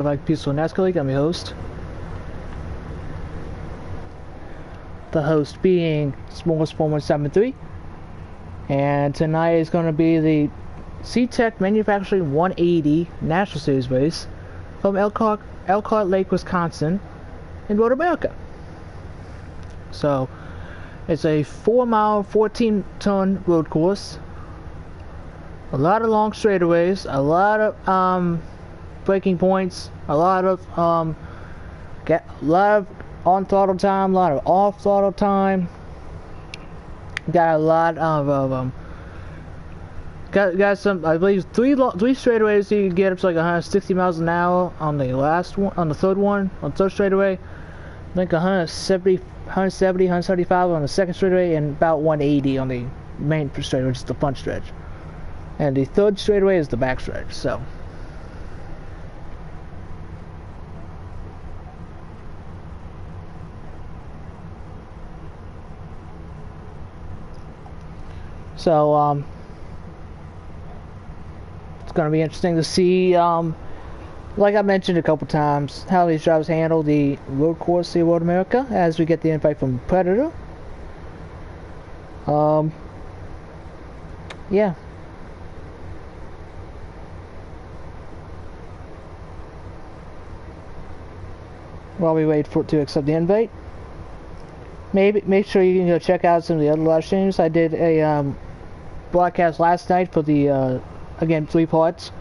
Like Peaceful Nascar League, I'm your host. The host being Smallest 4173. And tonight is going to be the CTECH Manufacturing 180 National Series race from Elkhart Lake, Wisconsin in Road America. So, it's a 4-mile, 14-ton road course. A lot of long straightaways, a lot of braking points, a lot of on throttle time, a lot of off throttle time. Got a lot of got some, I believe, three straightaways so you can get up to like 160 miles an hour on the last one, on the third straightaway. I think 175 on the second straightaway, and about 180 on the main straightaway, which is the front stretch. And the third straightaway is the back stretch. So. It's going to be interesting to see, like I mentioned a couple times, how these drivers handle the road course in Road America as we get the invite from Predator. Yeah. While we wait for it to accept the invite, make sure you can go check out some of the other live streams. I did a broadcast last night for the again 3 parts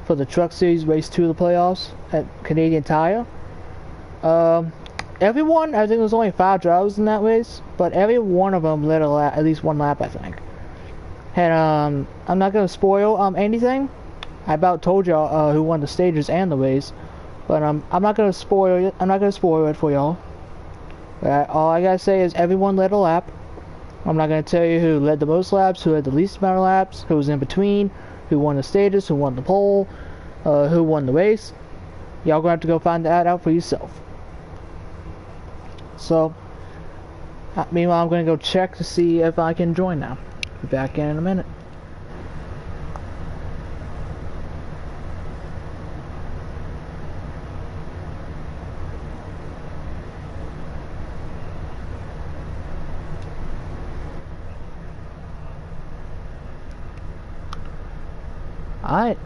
for the Truck Series Race 2 of the playoffs at Canadian Tire. Everyone, I think there was only 5 drivers in that race, but every one of them led a lap, at least one lap, I think. And I'm not gonna spoil anything. I about told y'all who won the stages and the race, but I'm not gonna spoil it. I'm not gonna spoil it for y'all. All I gotta say is everyone led a lap. I'm not gonna tell you who led the most laps, who had the least amount of laps, who was in between, who won the stages, who won the pole, who won the race. Y'all gonna have to go find that out for yourself. So, meanwhile, I'm gonna go check to see if I can join now. Be back in a minute. Alright,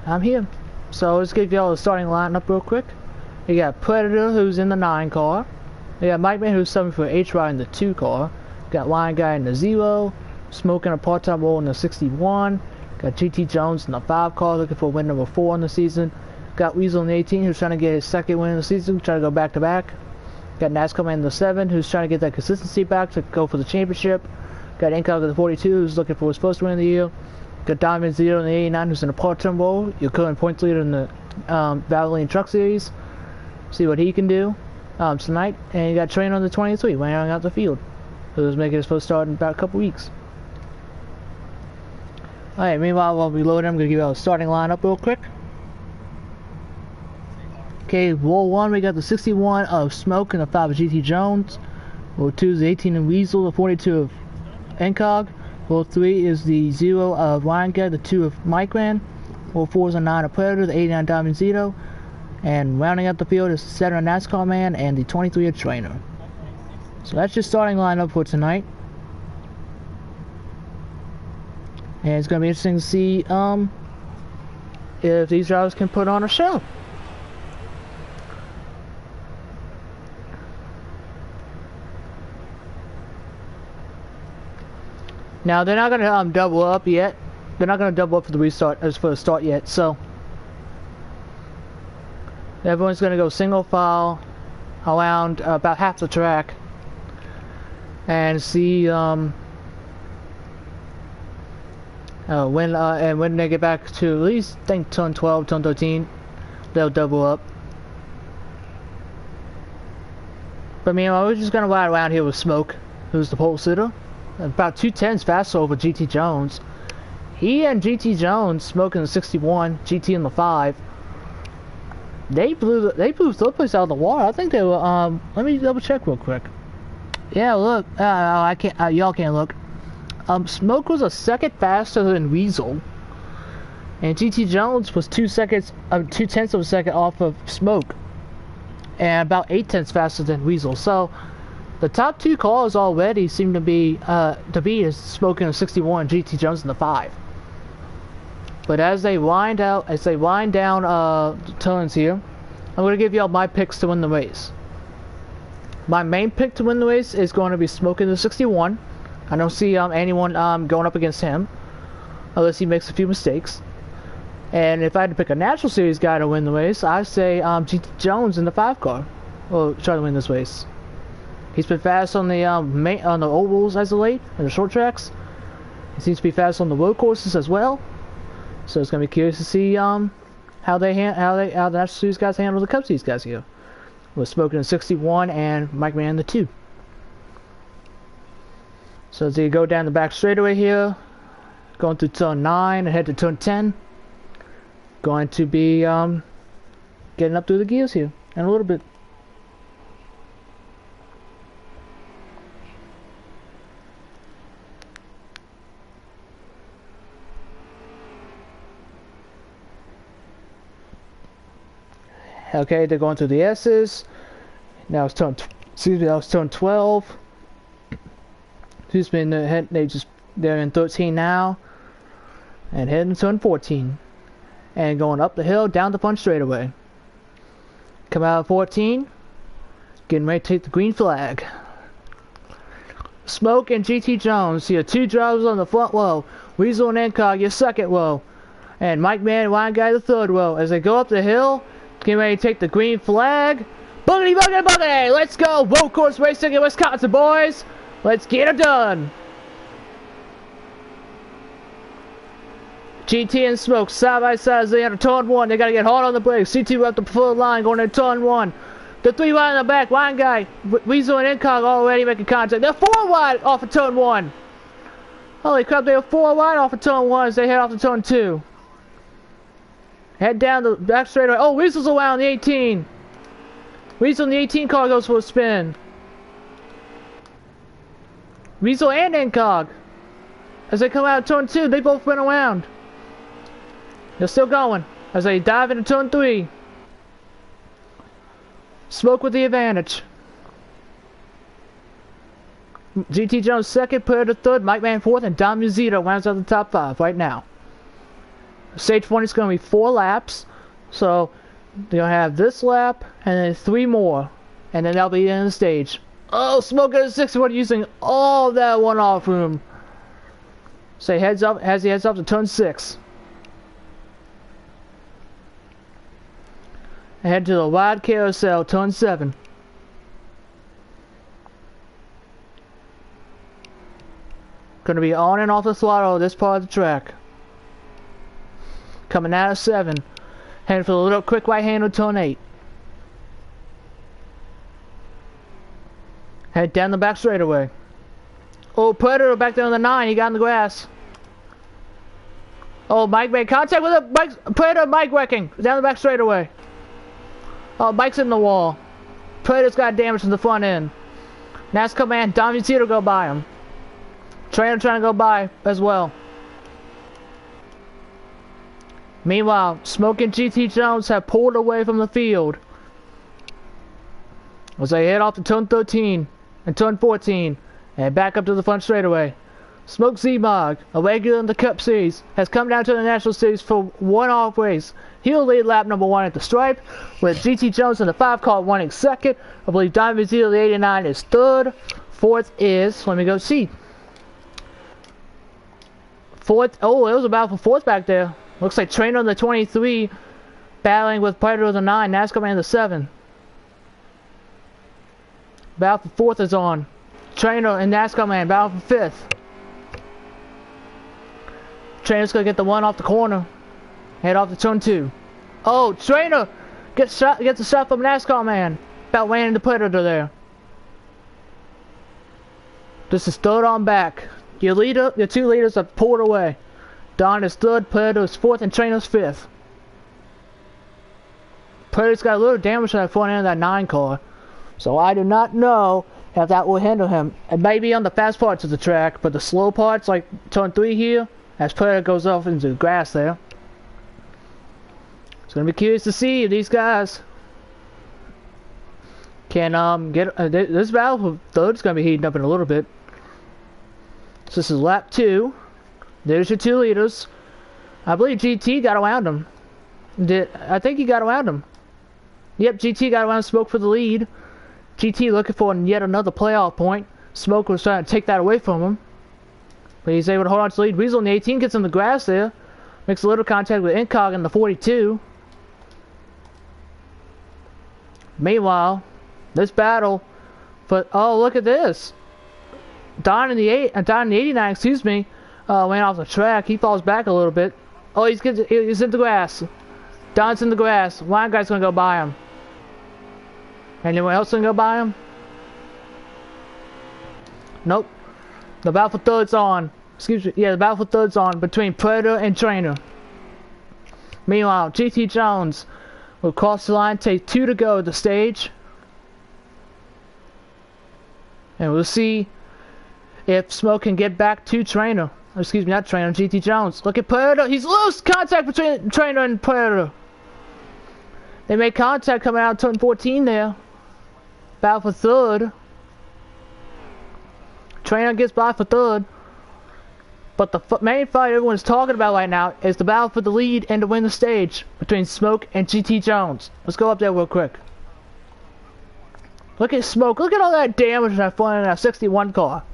I'm here. So let's give y'all the starting lineup real quick. You got Predator, who's in the 9 car. You got Mike Man, who's subbing for H-Rod in the 2 car. Got Lion Guy in the 0. Smoking a part-time role in the 61. Got GT Jones in the 5 car, looking for win number 4 in the season. Got Weasel in the 18, who's trying to get his second win in the season, trying to go back-to-back. Got Nascar Man in the 7, who's trying to get that consistency back to go for the championship. Got Incog in the 42, who's looking for his first win of the year. Got Diamond Zero in the 89, who's in a part-time role. Your current points leader in the Valvoline Truck Series. See what he can do tonight. And you got Trainer on the 23, wearing out the field, who's making his first start in about a couple weeks. Alright, meanwhile, while we load, I'm going to give you a starting lineup real quick. Okay, roll 1, we got the 61 of Smoke and the 5 of GT Jones. Roll 2 is the 18 of Weasel, the 42 of Incog. Roll 3 is the 0 of Lion Guy, the 2 of Mike Man. Roll 4 is the 9 of Predator, the 89 Diamond Zito. And rounding out the field is the 7 of Nascar Man and the 23 of Trainer. So that's your starting lineup for tonight. And it's going to be interesting to see if these drivers can put on a show. Now, they're not going to double up yet. They're not going to double up for the restart, as for the start yet, so everyone's going to go single file around about half the track and see when they get back to at least, I think, turn 12, turn 13, they'll double up. But meanwhile, we're just going to ride around here with Smoke, who's the pole sitter. About 2/10 faster over GT Jones. He and GT Jones, Smoking the 61, GT in the 5. They blew third place out of the water. I think they were. Let me double check real quick. Yeah, look. I can't. Y'all can't look. Smoke was a second faster than Weasel, and GT Jones was 2/10 of a second off of Smoke, and about 8/10 faster than Weasel. So the top two cars already seem to be is Smoke in the 61, GT Jones in the 5. But as they wind down turns here, I'm going to give y'all my picks to win the race. My main pick to win the race is going to be Smoke in the 61. I don't see anyone going up against him, unless he makes a few mistakes. And if I had to pick a National Series guy to win the race, I'd say GT Jones in the 5 car will try to win this race. He's been fast on the ovals as of late, and the short tracks. He seems to be fast on the road courses as well. So it's gonna be curious to see how the National Series guys handle the Cup Series guys here. With Smoke in the 61 and Mike Man in the 2. So as you go down the back straightaway here, going through turn 9 and head to turn 10, going to be getting up through the gears here in a little bit. Okay, they're going through the S's. Now it's turn 12. Who's been they're in 13 now, and heading to turn 14, and going up the hill down the front straightaway. Come out of 14, getting ready to take the green flag. Smoke and GT Jones, your 2 drivers on the front row. Weasel and Incog, your second row, and Mike Man, Wine Guy, the 3rd row. As they go up the hill, getting ready to take the green flag. Boogity, boogity, boogity! Let's go! Road course racing in Wisconsin, boys! Let's get it done! GT and Smoke side by side as they enter turn 1. They gotta get hard on the brakes. CT up the full line going into turn 1. The 3 wide in the back. Wine Guy, Weasel and Incog already making contact. They're 4 wide off of turn 1. Holy crap, they are 4 wide off of turn 1 as they head off to turn 2. Head down the back straightaway. Oh, Weasel's around the 18. Weasel in the 18 car goes for a spin. Weasel and Incog, as they come out of turn 2, they both went around. They're still going as they dive into turn 3. Smoke with the advantage. GT Jones 2nd, Predator 3rd, Mike Man 4th, and Dom Zito rounds out the top 5 right now. Stage 1 is going to be 4 laps, so they'll have this lap and then 3 more, and then they'll be in the stage. Oh, Smoke at the 61 using all that one-off room. So he heads up to turn 6. And head to the wide carousel, turn 7. Gonna be on and off the throttle this part of the track. Coming out of 7. Heading for the little quick right hand of turn 8. Head down the back straightaway. Oh, Predator back there on the 9. He got in the grass. Oh, Mike made contact with a Predator. Mike wrecking down the back straightaway. Oh, Mike's in the wall. Predator's got damage in the front end. Nascar man, Dom Zito go by him. Trainer trying to go by as well. Meanwhile, Smoke and GT Jones have pulled away from the field as they head off to turn 13 and turn 14 and back up to the front straightaway. Smoke Z-Mog, a regular in the Cup Series, has come down to the National Series for one-off race. He'll lead lap number 1 at the stripe, with GT Jones in the 5 car running 2nd. I believe Diamond Zero, the 89, is 3rd. 4th is, let me go see. 4th, oh, it was about for 4th back there. Looks like Trainer on the 23 battling with Predator on the 9, Nascar man the 7. Battle for 4th is on. Trainer and Nascar man battle for 5th. Trainer's gonna get the one off the corner. Head off to turn 2. Oh, Trainer gets a shot from Nascar man. About ran into Predator there. This is 3rd on back. Your 2 leaders have pulled away. Don is 3rd, Predator is 4th, and Trainer's 5th. Predator's got a little damage on that front end of that 9 car, so I do not know if that will hinder him. It may be on the fast parts of the track, but the slow parts, like turn 3 here, as Predator goes off into the grass there, It's gonna be curious to see if these guys can get this battle for third's gonna be heating up in a little bit. So this is lap 2. There's your 2 leaders. I believe GT got around him. I think he got around him. Yep, GT got around Smoke for the lead. GT looking for yet another playoff point. Smoke was trying to take that away from him, but he's able to hold on to the lead. Weasel in the 18 gets in the grass there. Makes a little contact with Incog in the 42. Meanwhile, this battle, but oh, look at this. Don in the 89, excuse me, went off the track. He falls back a little bit. Oh, he's in the grass. Don's in the grass. Line guy's gonna go by him. Anyone else gonna go by him? Nope. The battle for third's on. Excuse me. Yeah, the battle for third's on between Predator and Trainer. Meanwhile, GT Jones will cross the line, take 2 to go at the stage. And we'll see if Smoke can get back to Trainer. Excuse me, not Trainer, GT Jones. Look at Predator. He's loose! Contact between Trainer and Predator. They made contact coming out of turn 14 there. Battle for third. Trainer gets by for third. But the main fight everyone's talking about right now is the battle for the lead and to win the stage between Smoke and GT Jones. Let's go up there real quick. Look at Smoke. Look at all that damage that flying in that 61 car.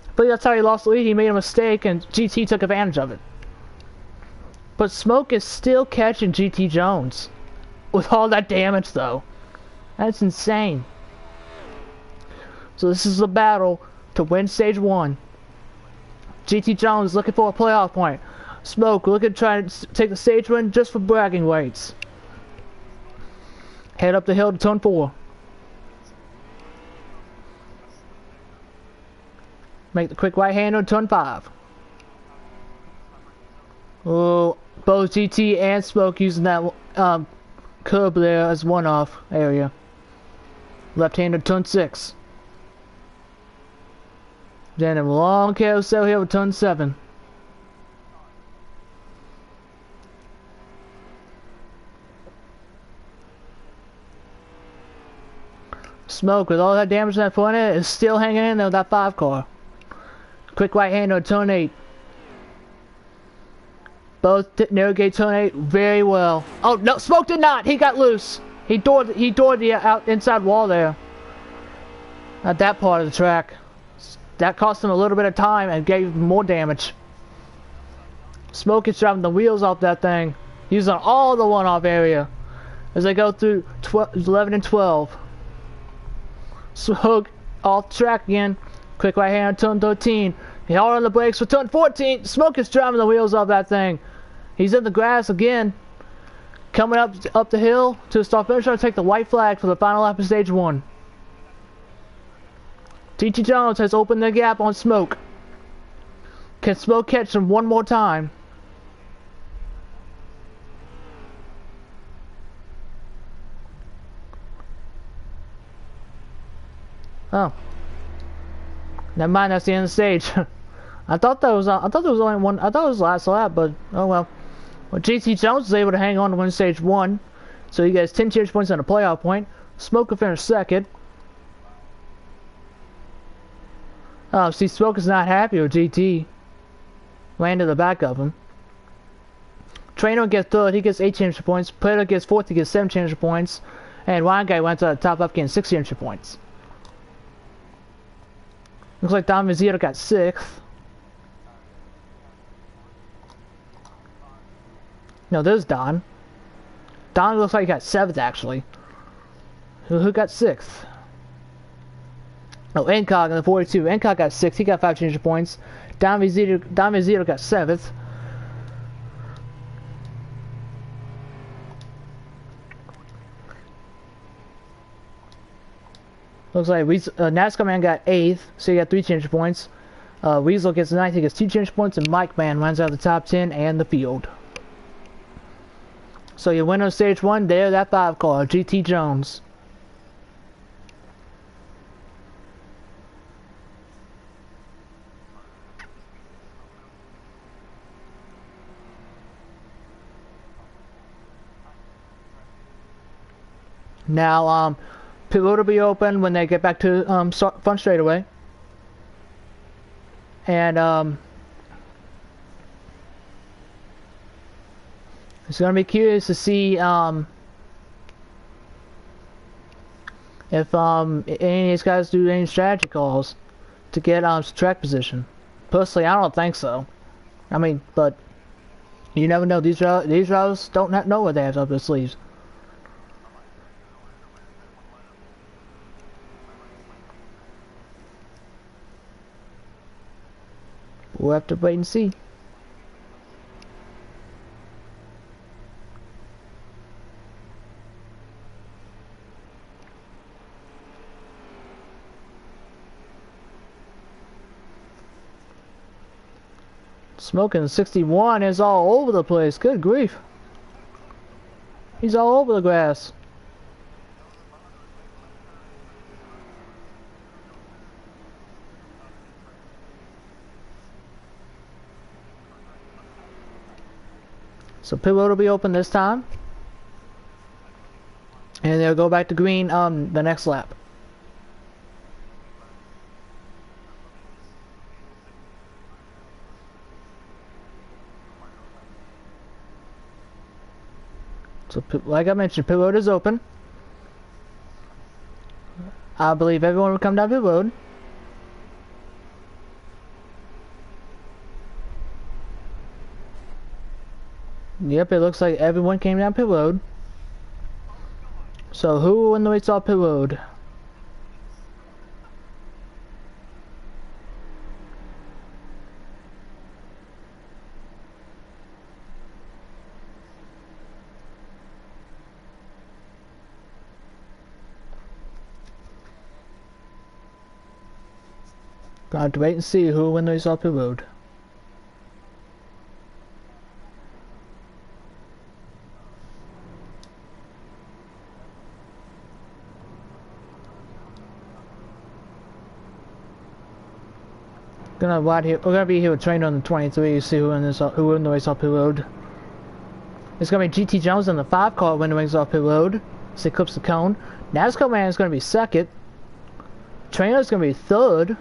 I believe that's how he lost the lead. He made a mistake and GT took advantage of it. But Smoke is still catching GT Jones. With all that damage though. That's insane. So this is the battle to win stage 1. GT Jones looking for a playoff point. Smoke looking to try to take the stage win just for bragging rights. Head up the hill to turn 4. Make the quick right hander to turn 5. Oh, both GT and Smoke using that curb there as one-off area. Left hander turn 6. Then a long carousel here with turn 7. Smoke with all that damage in that front end is still hanging in there with that 5 car. Quick right hander turn 8. Both navigate turn 8 very well. Oh no, Smoke did not. He got loose. He doored the out inside wall there. At that part of the track. That cost him a little bit of time and gave him more damage. Smoke is driving the wheels off that thing, using all the one-off area as they go through 11 and 12. Smoke off track again. Quick right hand turn 13. He held on the brakes for turn 14. Smoke is driving the wheels off that thing. He's in the grass again. Coming up the hill to the start finish, trying to take the white flag for the final lap of stage 1. GT Jones has opened the gap on Smoke. Can Smoke catch him one more time? Oh, never mind. That's the end of the stage. I thought there was only one. I thought it was the last lap, but oh well. Well, GT Jones was able to hang on to win stage 1, so he gets 10 change points and a playoff point. Smoke will finish second. Oh, see, Smoke is not happy with GT. Ran to the back of him. Trainer gets 3rd, he gets 8 championship points. Predator gets 4th, he gets 7 championship points. And Ryan Guy went to the top left, getting 6 championship points. Looks like Don Vizito got 6th. No, there's Don. Don looks like he got 7th, actually. Who got 6th? Oh, Incog in the 42. Incog got 6th. He got 5 championship points. Don Vizito got 7th. Looks like Nascar Man got 8th, so he got 3 championship points. Weasel gets 9th. He gets 2 championship points, and Mike Man runs out of the top 10 and the field. So your winner of stage 1 there, that 5 car, GT Jones. Now, pit road will be open when they get back to front straightaway. And it's gonna be curious to see if any of these guys do any strategy calls to get track position. Personally, I don't think so. I mean, but you never know. These routes don't know what they have up their sleeves. We'll have to wait and see. Smoking 61 is all over the place. Good grief. He's all over the grass. So pit road will be open this time. And they'll go back to green the next lap. So, like I mentioned, pit road is open. I believe everyone will come down pit road. Yep, it looks like everyone came down pit road. So, who will win the race off pit road? Gonna have to wait and see who will win the race off pit road. We're gonna be here with train on the 23 to see who win the race off pit road. It's gonna be GT Jones in the 5 car win the race off pit road. So he clips the cone. Nascar Man is gonna be second. Trainer's gonna be third.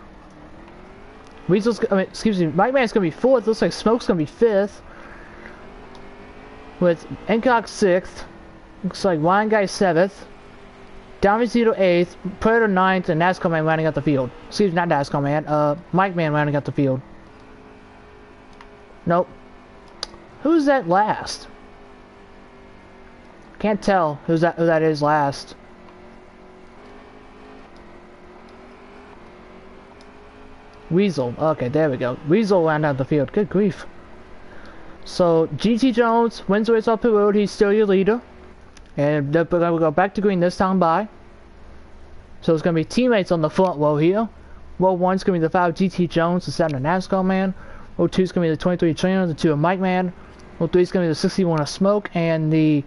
Mike Man's gonna be fourth. Looks like Smoke's gonna be fifth. With Encock sixth. Looks like Wine Guy seventh. Downey Zero 8th, Predator 9th, and Nascar Man rounding out the field. Excuse me, not Nascar Man, Mike Man rounding out the field. Nope. Who's that last? Can't tell who that is last. Weasel. Okay, there we go. Weasel rounding out the field. Good grief. So, GT Jones wins the race off pit road. He's still your leader. And we're going to go back to green this time by. So it's going to be teammates on the front row here. Row 1's going to be the 5 GT Jones, the 7 of Nascar Man. Row 2's going to be the 23 Trainer, the 2 of Mike Man. Row 3's going to be the 61 of Smoke and the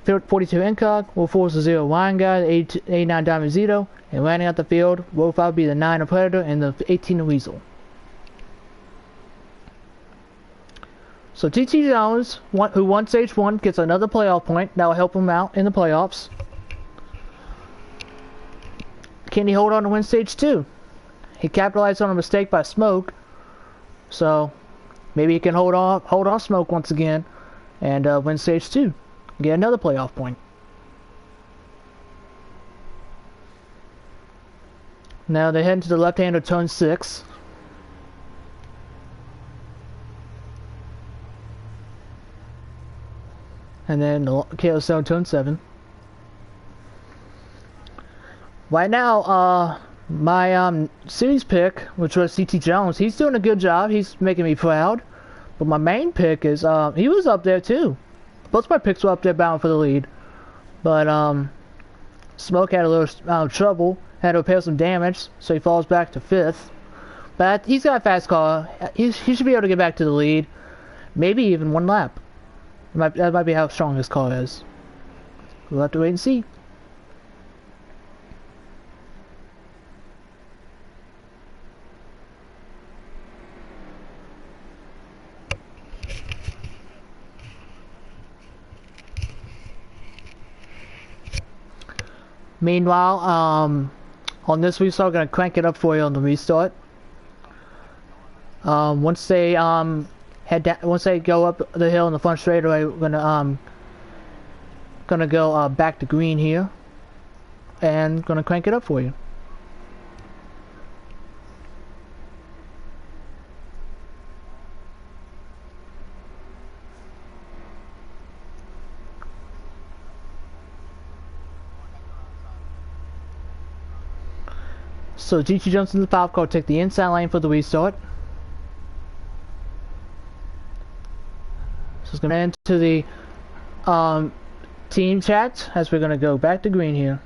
42 Incog. Row 4 is the 0 Wine Guy, the 89 Diamond Zito. And rounding out the field, row 5 will be the 9 of Predator and the 18 of Weasel. So GT Jones, who won stage 1, gets another playoff point. That will help him out in the playoffs. Can he hold on to win stage 2? He capitalized on a mistake by Smoke. So maybe he can hold on Smoke once again and win stage 2. Get another playoff point. Now they head into the left hand of turn 6. And then KO7 turn 7. Right now, my series pick, which was CT Jones, he's doing a good job. He's making me proud. But my main pick is, he was up there too. Both my picks were up there bound for the lead. But Smoke had a little trouble, had to repair some damage, so he falls back to 5th. But he's got a fast car. He should be able to get back to the lead. Maybe even 1 lap. That might be how strong his car is. We'll have to wait and see. Meanwhile, on this restart, I'm gonna crank it up for you on the restart. Once they once they go up the hill in the front straightaway, we're gonna go back to green here, and gonna crank it up for you. So GT jumps into the 5 car, take the inside lane for the restart. So it's gonna enter the team chat as we're gonna go back to green here.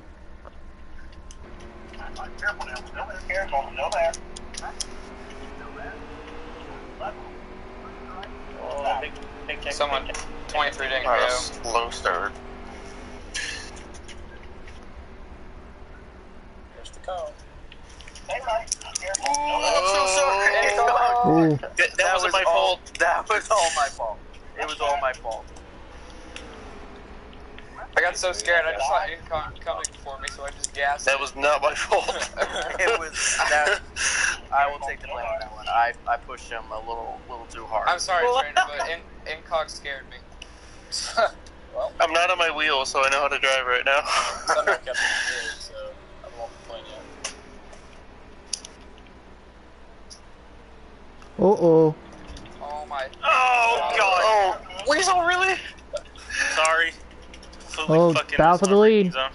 Someone 23 didn't go. Slow start. Here's the call. Ooh. That wasn't my fault. That was all my fault. It was all my fault. I got so scared, I just saw Incon coming for me, so I just gasped. That was not my fault. It was that. I will take the blame on that one. I pushed him a little too hard. I'm sorry, Trainer, but Incog scared me. Well, I'm not on my wheel, so I know how to drive right now. Thunder kept me scared, so I won't complain yet. Uh-oh. Oh my. Oh god. Oh, Weasel, really? Sorry. Oh, battle for the lead. That's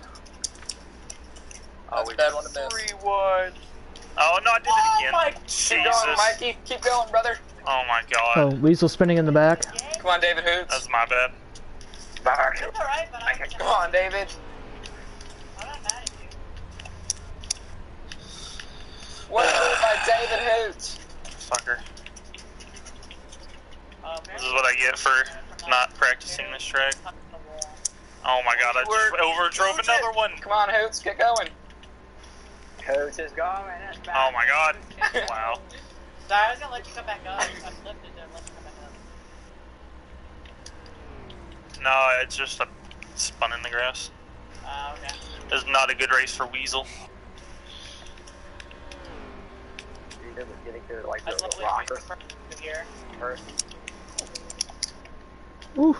a bad one to miss. 3-1. Oh no, I did it again. Keep going, Mikey. Keep going, brother. Oh my god. Oh, Weasel spinning in the back. Come on, David Hoots. That's my bad. Come on, David. What by David Hoots? Fucker. This is what I get for not practicing this track. Oh my god, I just overdrove another one. Come on, Hoots, get going. Hoots is going. Oh my god. Wow. Sorry, I was gonna let you come back up. I flipped it and let you come back up. No, it's just a spun in the grass. Okay. This is not a good race for Weasel. Getting to like I just the literally rocker to here. first. Ooh.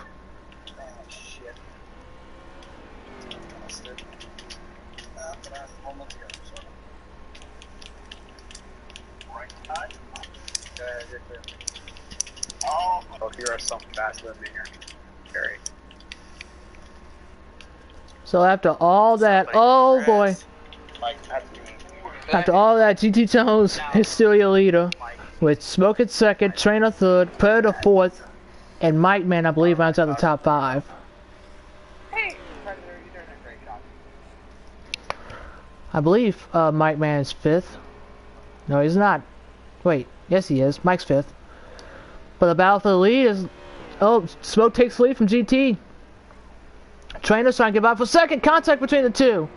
Shit. Oh, here are some faster than me here. Very. So after all that, oh boy. Mike, That's me. After all that, GT Jones is still your leader, with Smoke at second, Trainer third, Predator fourth, and Mike Man, I believe, rounds out the top 5. Hey, Predator, you're doing a great job. I believe Mike Man is 5th. No, he's not. Wait, yes he is. Mike's 5th. But the battle for the lead is... Oh, Smoke takes the lead from GT. Trainer's trying to get by for second. Contact between the two.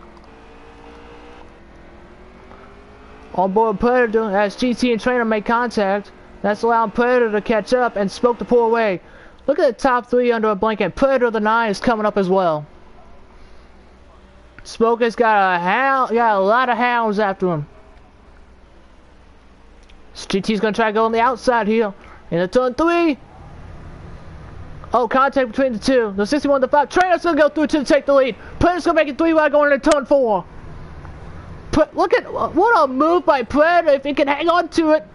On board Predator as GT and Trainer make contact. That's allowing Predator to catch up and Smoke to pull away. Look at the top 3 under a blanket. Predator the 9 is coming up as well. Smoke has got a lot of hounds after him. GT's gonna try to go on the outside here. In the turn 3. Oh, contact between the two. The 61 to 5. Trainer's gonna go through to take the lead. Predator's gonna make it 3 wide going into turn 4. Look at what a move by Predator if he can hang on to it.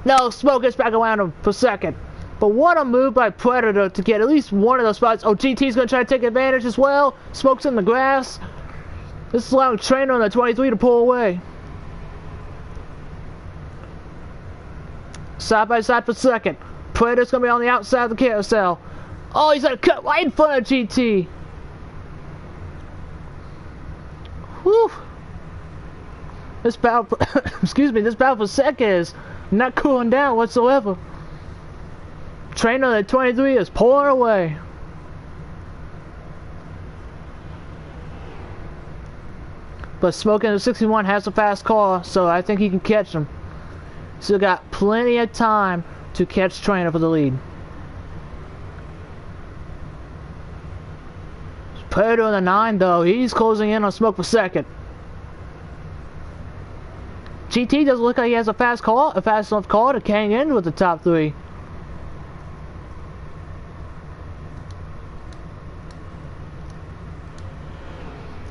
No, Smoke gets back around him for second. But what a move by Predator to get at least one of those spots. Oh, GT's gonna try to take advantage as well. Smoke's in the grass. This is allowing Trainer on the 23 to pull away. Side by side for second. Predator's gonna be on the outside of the carousel. Oh, he's gonna cut right in front of GT. Whew. This battle, excuse me, this battle for second is not cooling down whatsoever. Trainer at 23 is pulling away. But Smoke in the 61 has a fast car, so I think he can catch him. Still got plenty of time to catch Trainer for the lead. Predator in the 9 though, he's closing in on Smoke for second. GT doesn't look like he has a fast enough car to hang in with the top 3.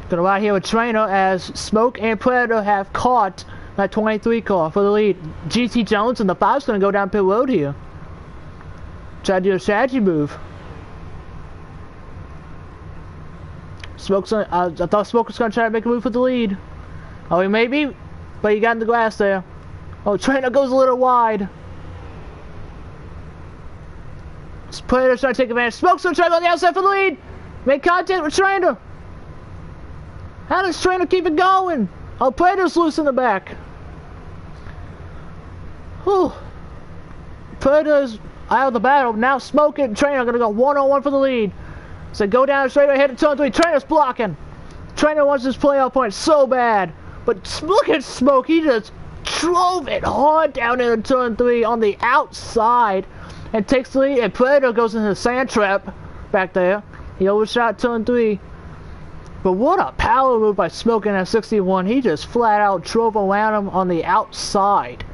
Gonna ride here with Trainer as Smoke and Predator have caught that 23 car for the lead. GT Jones and the 5's gonna go down pit road here. Try to do a strategy move. I thought Smoke was gonna try to make a move for the lead. Oh, he may be, but he got in the grass there. Oh, Trainer goes a little wide. Predator's trying to take advantage. Smoke's gonna try to go on the outside for the lead. Make contact with Trainer. How does Trainer keep it going? Oh, Predator's loose in the back. Whew. Predator's out of the battle. Now Smoke and Trainer are gonna go 1-on-1 for the lead. So go down straight ahead to turn 3. Trainer's blocking. Trainer wants his playoff point so bad. But look at Smoke. He just drove it hard down into turn 3 on the outside. And takes the lead. And Predator goes into the sand trap back there. He overshot turn 3. But what a power move by Smoke in that 61. He just flat out drove around him on the outside.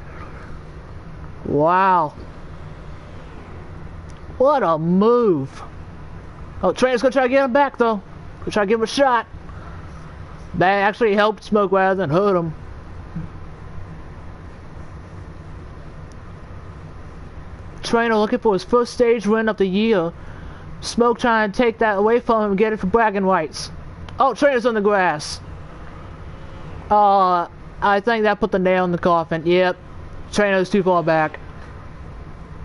Wow. What a move. Oh, Trainer's gonna try to get him back though. Gonna try to give him a shot. That actually helped Smoke rather than hurt him. Trainer looking for his first stage win of the year. Smoke trying to take that away from him and get it for bragging rights. Oh, Trainer's on the grass. I think that put the nail in the coffin. Yep. Trainer's too far back.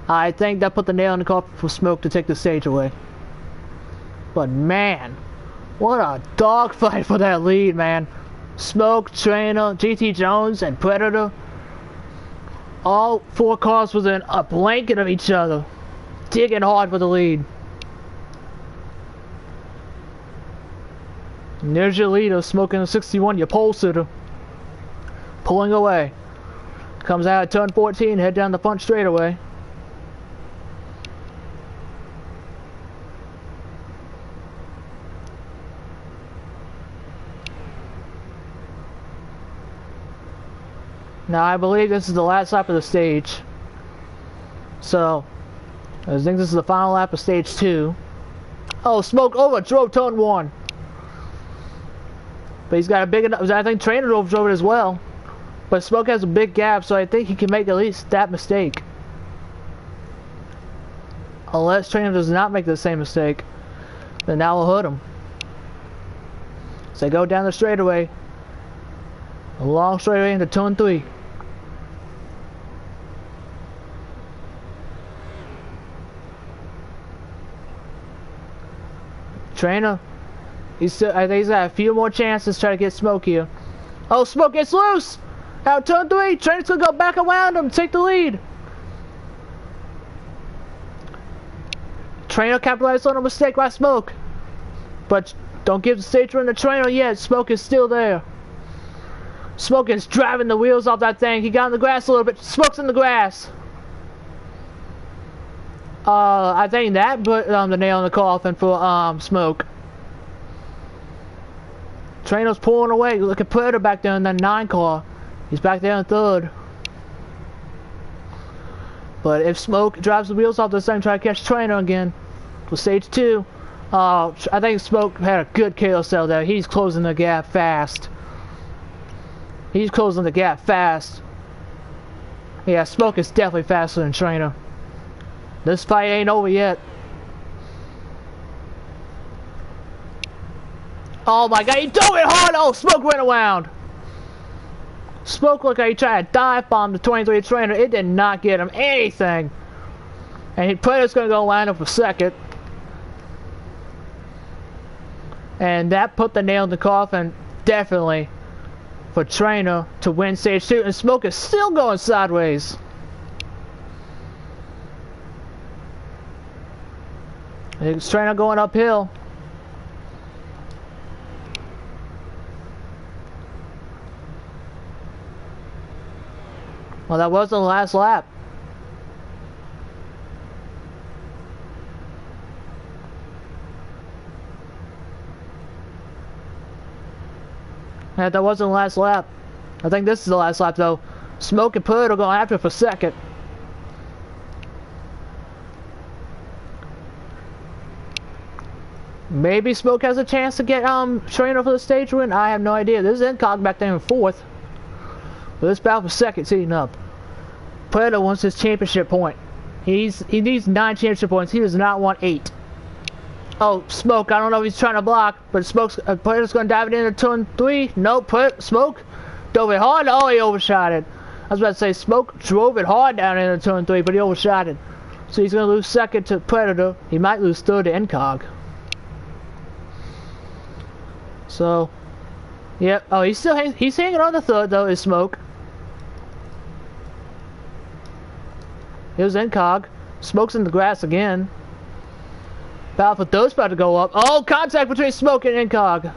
I think that put the nail in the coffin for Smoke to take the stage away. But man, what a dogfight for that lead, man. Smoke, Trainer, GT Jones, and Predator. All 4 cars within a blanket of each other. Digging hard for the lead. And there's your leader, Smoking a 61, your pole sitter. Pulling away. Comes out at turn 14, head down the front straightaway. Now I believe this is the last lap of the stage. So, I think this is the final lap of stage 2. Oh, Smoke overdrove turn 1. But he's got a big enough, I think Trainer overdrove it as well. But Smoke has a big gap, so I think he can make at least that mistake. Unless Trainer does not make the same mistake, then that will hurt him. So they go down the straightaway. A long straightaway into turn 3. Trainer, I think he's got a few more chances to try to get Smoke here. Oh, Smoke gets loose! Out turn 3, Trainer's gonna go back around him, take the lead. Trainer capitalized on a mistake by Smoke. But don't give the stage run to Trainer yet, Smoke is still there. Smoke is driving the wheels off that thing. He got in the grass a little bit. Smoke's in the grass. I think that put the nail in the coffin for Smoke. Trainer's pulling away. Look at Predator back there in that 9 car. He's back there in 3rd. But if Smoke drives the wheels off this thing, try to catch Trainer again for stage 2. I think Smoke had a good carousel there. He's closing the gap fast. He's closing the gap fast. Yeah, Smoke is definitely faster than Trainer. This fight ain't over yet. Oh my god, he threw it hard! Oh, Smoke went around. Smoke looked like he tried to dive bomb the 23 Trainer. It did not get him anything. And Predator's gonna go line up for second. And that put the nail in the coffin, definitely, for Trainer to win stage 2. And Smoke is still going sideways. It's Trainer going uphill. Well, that was the last lap. That wasn't the last lap. I think this is the last lap though. Smoke and Pud are going after for second. Maybe Smoke has a chance to get Trainer for the stage win. I have no idea. This is Incog back there in fourth. But this battle for second heating up. Predator wants his championship point. He needs 9 championship points. He does not want 8. Oh, Smoke. I don't know if he's trying to block, but Predator's going to dive it into turn 3. Nope. Smoke dove it hard. Oh, he overshot it. I was about to say Smoke drove it hard down into turn 3, but he overshot it. So he's going to lose second to Predator. He might lose third to Incog. So, yep. Oh, he's hanging on the third though. Is Smoke. Here's Incog. Smoke's in the grass again. Battle for third's about to go up. Oh, contact between Smoke and Incog.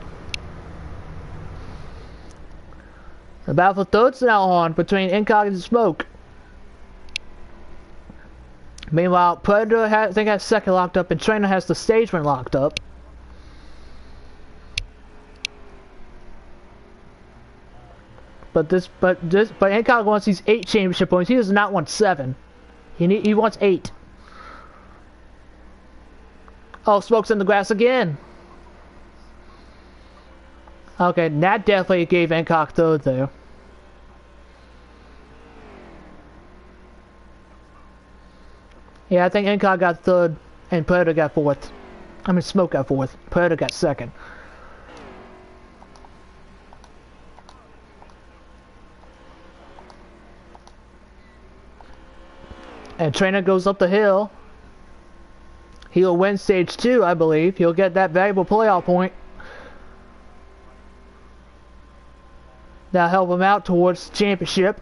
The battle for third's now on between Incog and Smoke. Meanwhile, Predator has second locked up, and Trainer has the stage win locked up. But Incog wants these 8 championship points. He does not want 7. He wants 8. Oh, Smoke's in the grass again. Okay, that definitely gave Incog third there. Yeah, I think Incog got third and Predator got fourth. I mean, Smoke got fourth. Predator got second. And Trainer goes up the hill. He'll win stage 2, I believe. He'll get that valuable playoff point. That'll help him out towards the championship.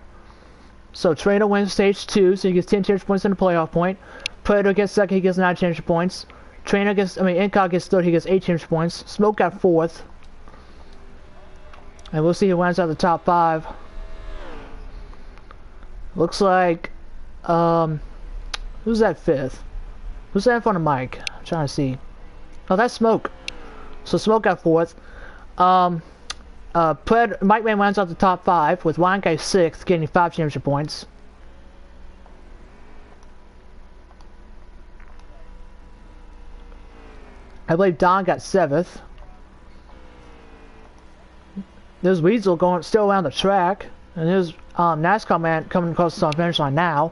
So Trainer wins stage 2, so he gets 10 championship points and a playoff point. Predator gets second, he gets 9 championship points. Incog gets third, he gets 8 championship points. Smoke got fourth. And we'll see who wins out the top 5. Looks like who's that 5th? Who's that in front of Mike? I'm trying to see. Oh, that's Smoke. So Smoke got 4th. Mike Man wins out the top 5 with Wine Guy 6th, getting 5 championship points. I believe Don got 7th. There's Weasel still around the track. And there's Nascar Man coming across the finish line now.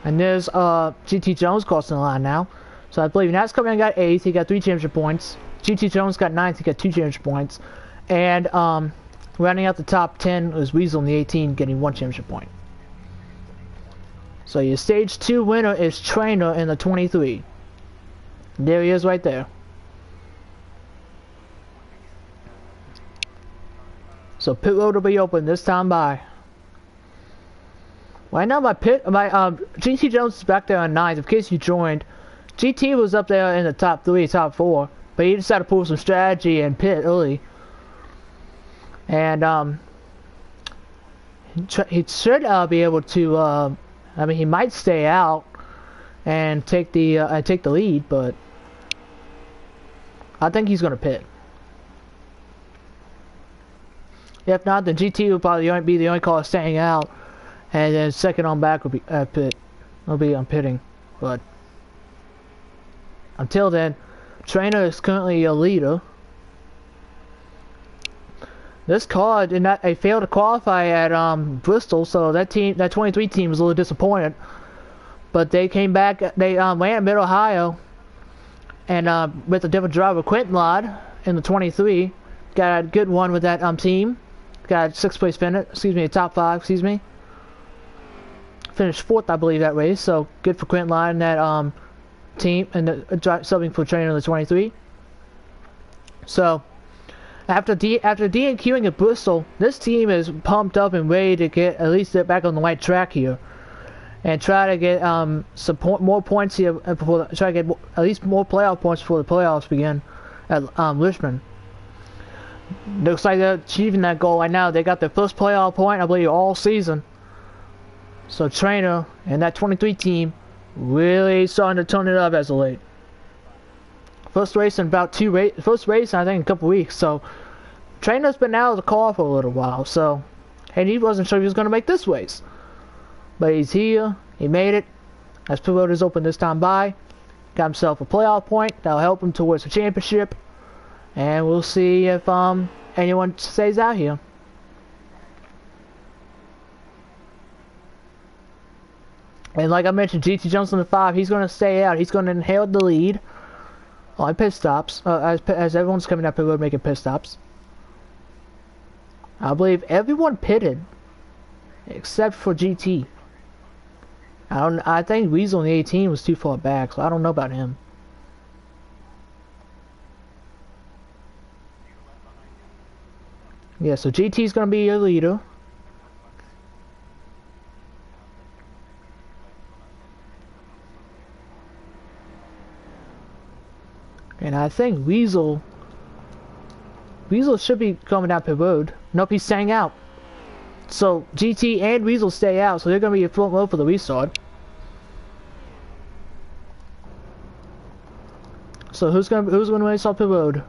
And there's GT Jones crossing the line now. So I believe Nascar Man got 8th, he got 3 championship points. GT Jones got 9th, he got 2 championship points. And rounding out the top 10 was Weasel in the 18, getting 1 championship point. So your stage 2 winner is Trainer in the 23. There he is right there. So pit road will be open this time by. Right now GT Jones is back there on 9th, in case you joined. GT was up there in the top 3, top 4, but he decided to pull some strategy and pit early. And he should be able to, he might stay out and take the lead, but I think he's gonna pit. If not, then GT will probably be the only car staying out, and then second on back will be pit. Will be on pitting, but until then, Trainer is currently a leader. This car failed to qualify at Bristol, so that 23 team was a little disappointed. But they came back. They ran at Mid Ohio, and with a different driver, Quentin Lod in the 23, got a good one with that team. Got a 6th place finish. A top 5. Finished 4th, I believe, that race. So good for Quentin Lod and that team, and subbing for Trainer in the 23. So after DNQing at Bristol, this team is pumped up and ready to get back on the right track here, and try to get more points here try to get at least more playoff points before the playoffs begin at Richmond. Looks like they're achieving that goal right now. They got their first playoff point, I believe, all season. So Trainer and that 23 team really starting to turn it up as of late. First race in about first race in, I think, in a couple weeks. So Trainer's been out of the car for a little while. So, and he wasn't sure he was going to make this race, but he's here. He made it. As pit road is open this time by, got himself a playoff point that'll help him towards the championship, and we'll see if anyone stays out here. And like I mentioned, GT jumps on the 5. He's going to stay out. He's going to inherit the lead on pit stops as everyone's coming up pit road making pit stops. I believe everyone pitted except for GT. I think Weasel in the 18 was too far back, so I don't know about him. Yeah, so GT's going to be your leader. And I think Weasel should be coming down pit road. Nope, he's staying out. So GT and Weasel stay out, so they're gonna be a front row for the restart. So who's gonna race off pit road?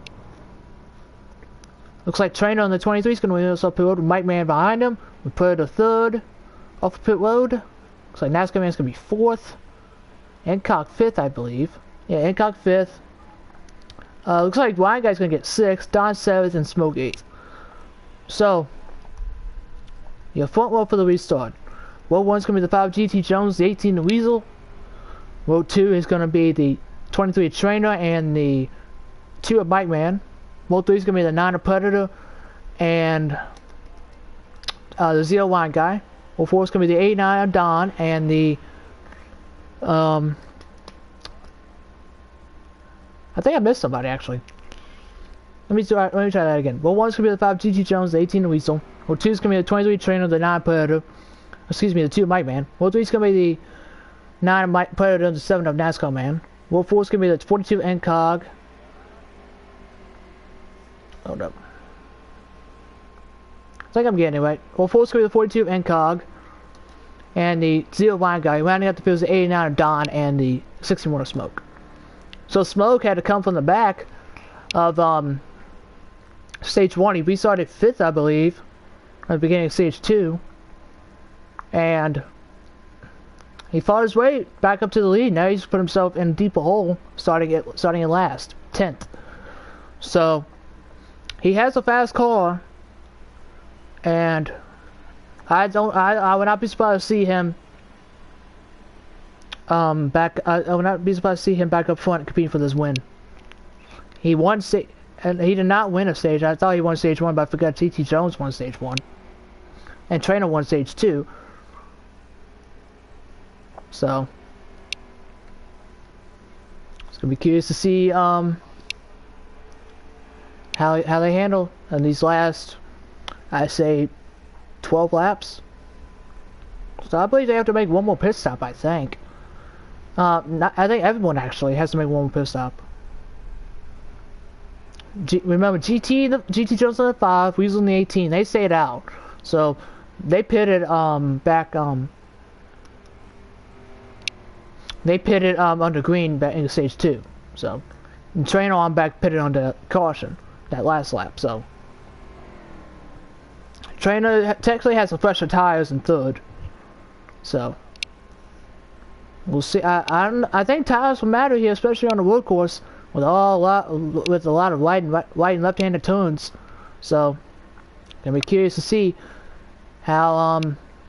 Looks like Trainer on the 23 is gonna race off pit road with Mike Man behind him. We put a third off pit road. Looks like Nascar Man's gonna be 4th. Hancock 5th, I believe. Yeah, Hancock 5th. Looks like Ryan Guy's gonna get 6th, Don 7th, and Smoke 8th. So, your front row for the restart. Row 1's gonna be the 5 GT Jones, the 18 the Weasel. Row 2 is gonna be the 23 Trainer and the 2 of Mike Man. Row 3 is gonna be the 9 of Predator and the 0 Ryan Guy. Row 4 is gonna be the 8-9 of Don and the I think I missed somebody actually. Let me try that again. Row 1 is gonna be the 5 GT Jones, the 18 the Weasel. Row 2 is gonna be the 23 Trainer, the 9 Predator. Excuse me, the 2 Mike Man. Row 3 is gonna be the 9 Mike Predator and the 7 of NASCAR Man. Row 4 is gonna be the 42 NCOG. Hold up. I think I'm getting it right. Row 4 is gonna be the 42 NCOG. And the 0 Line Guy. Rounding out the field is the 89 of Don and the 61 of Smoke. So Smoke had to come from the back of stage 1. He restarted 5th, I believe, at the beginning of stage 2, and he fought his way back up to the lead. Now he's put himself in a deeper hole, starting in last, 10th. So he has a fast car, and I would not be surprised to see him I would not be surprised to see him back up front competing for this win. He won and he did not win a stage. I thought he won stage 1, but I forgot GT Jones won stage 1. And Trainer won stage 2. So it's gonna be curious to see how they handle in these last, I say, 12 laps. So I believe they have to make one more pit stop, I think. I think everyone actually has to make one more pit stop. Remember, GT Jones on the 5, Weasel on the 18, they stayed out. So they pitted back they pitted under green back in stage 2. So and Trainer on back pitted under caution that last lap. So Trainer technically has some fresher tires in 3rd. So we'll see. I think tires will matter here, especially on the road course with a lot of right and left-handed turns. So gonna be curious to see how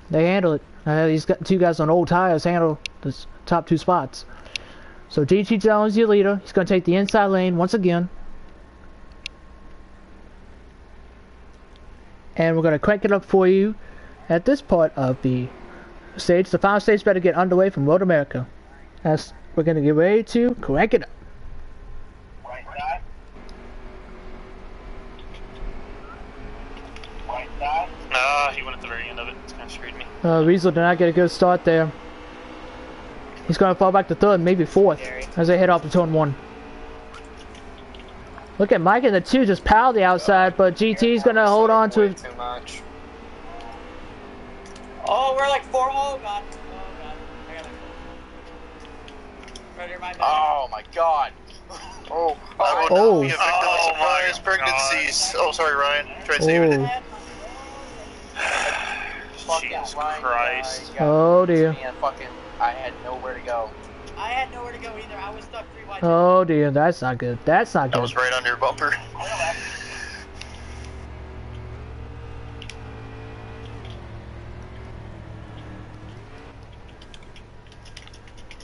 they handle it. These 2 guys on old tires handle the top 2 spots. So GT Jones, your leader. He's gonna take the inside lane once again, and we're gonna crank it up for you at this part of the stage. The final stage better get underway from Road America, as we're gonna get ready to crank it up. He went at the very end of it. It's kind of screwed me. Weasel did not get a good start there. He's gonna fall back to 3rd, maybe 4th, as they head off to turn 1. Look at Mike and the 2 just power the outside, but GT's gonna hold on to it. Too much. Oh, we're like 4. Oh god. Oh god. I got it. Predator, my bad. Oh my god. Oh, I will Oh. not be a victim of Oh my surprise pregnancies. Oh, sorry, Ryan. Try saving it. fucking Jesus blind Christ. guy got Oh, me dear. and fucking I had nowhere to go. I had nowhere to go either. I was stuck 3 wide. Oh dear, that's not good. That's not That good. was right under your bumper.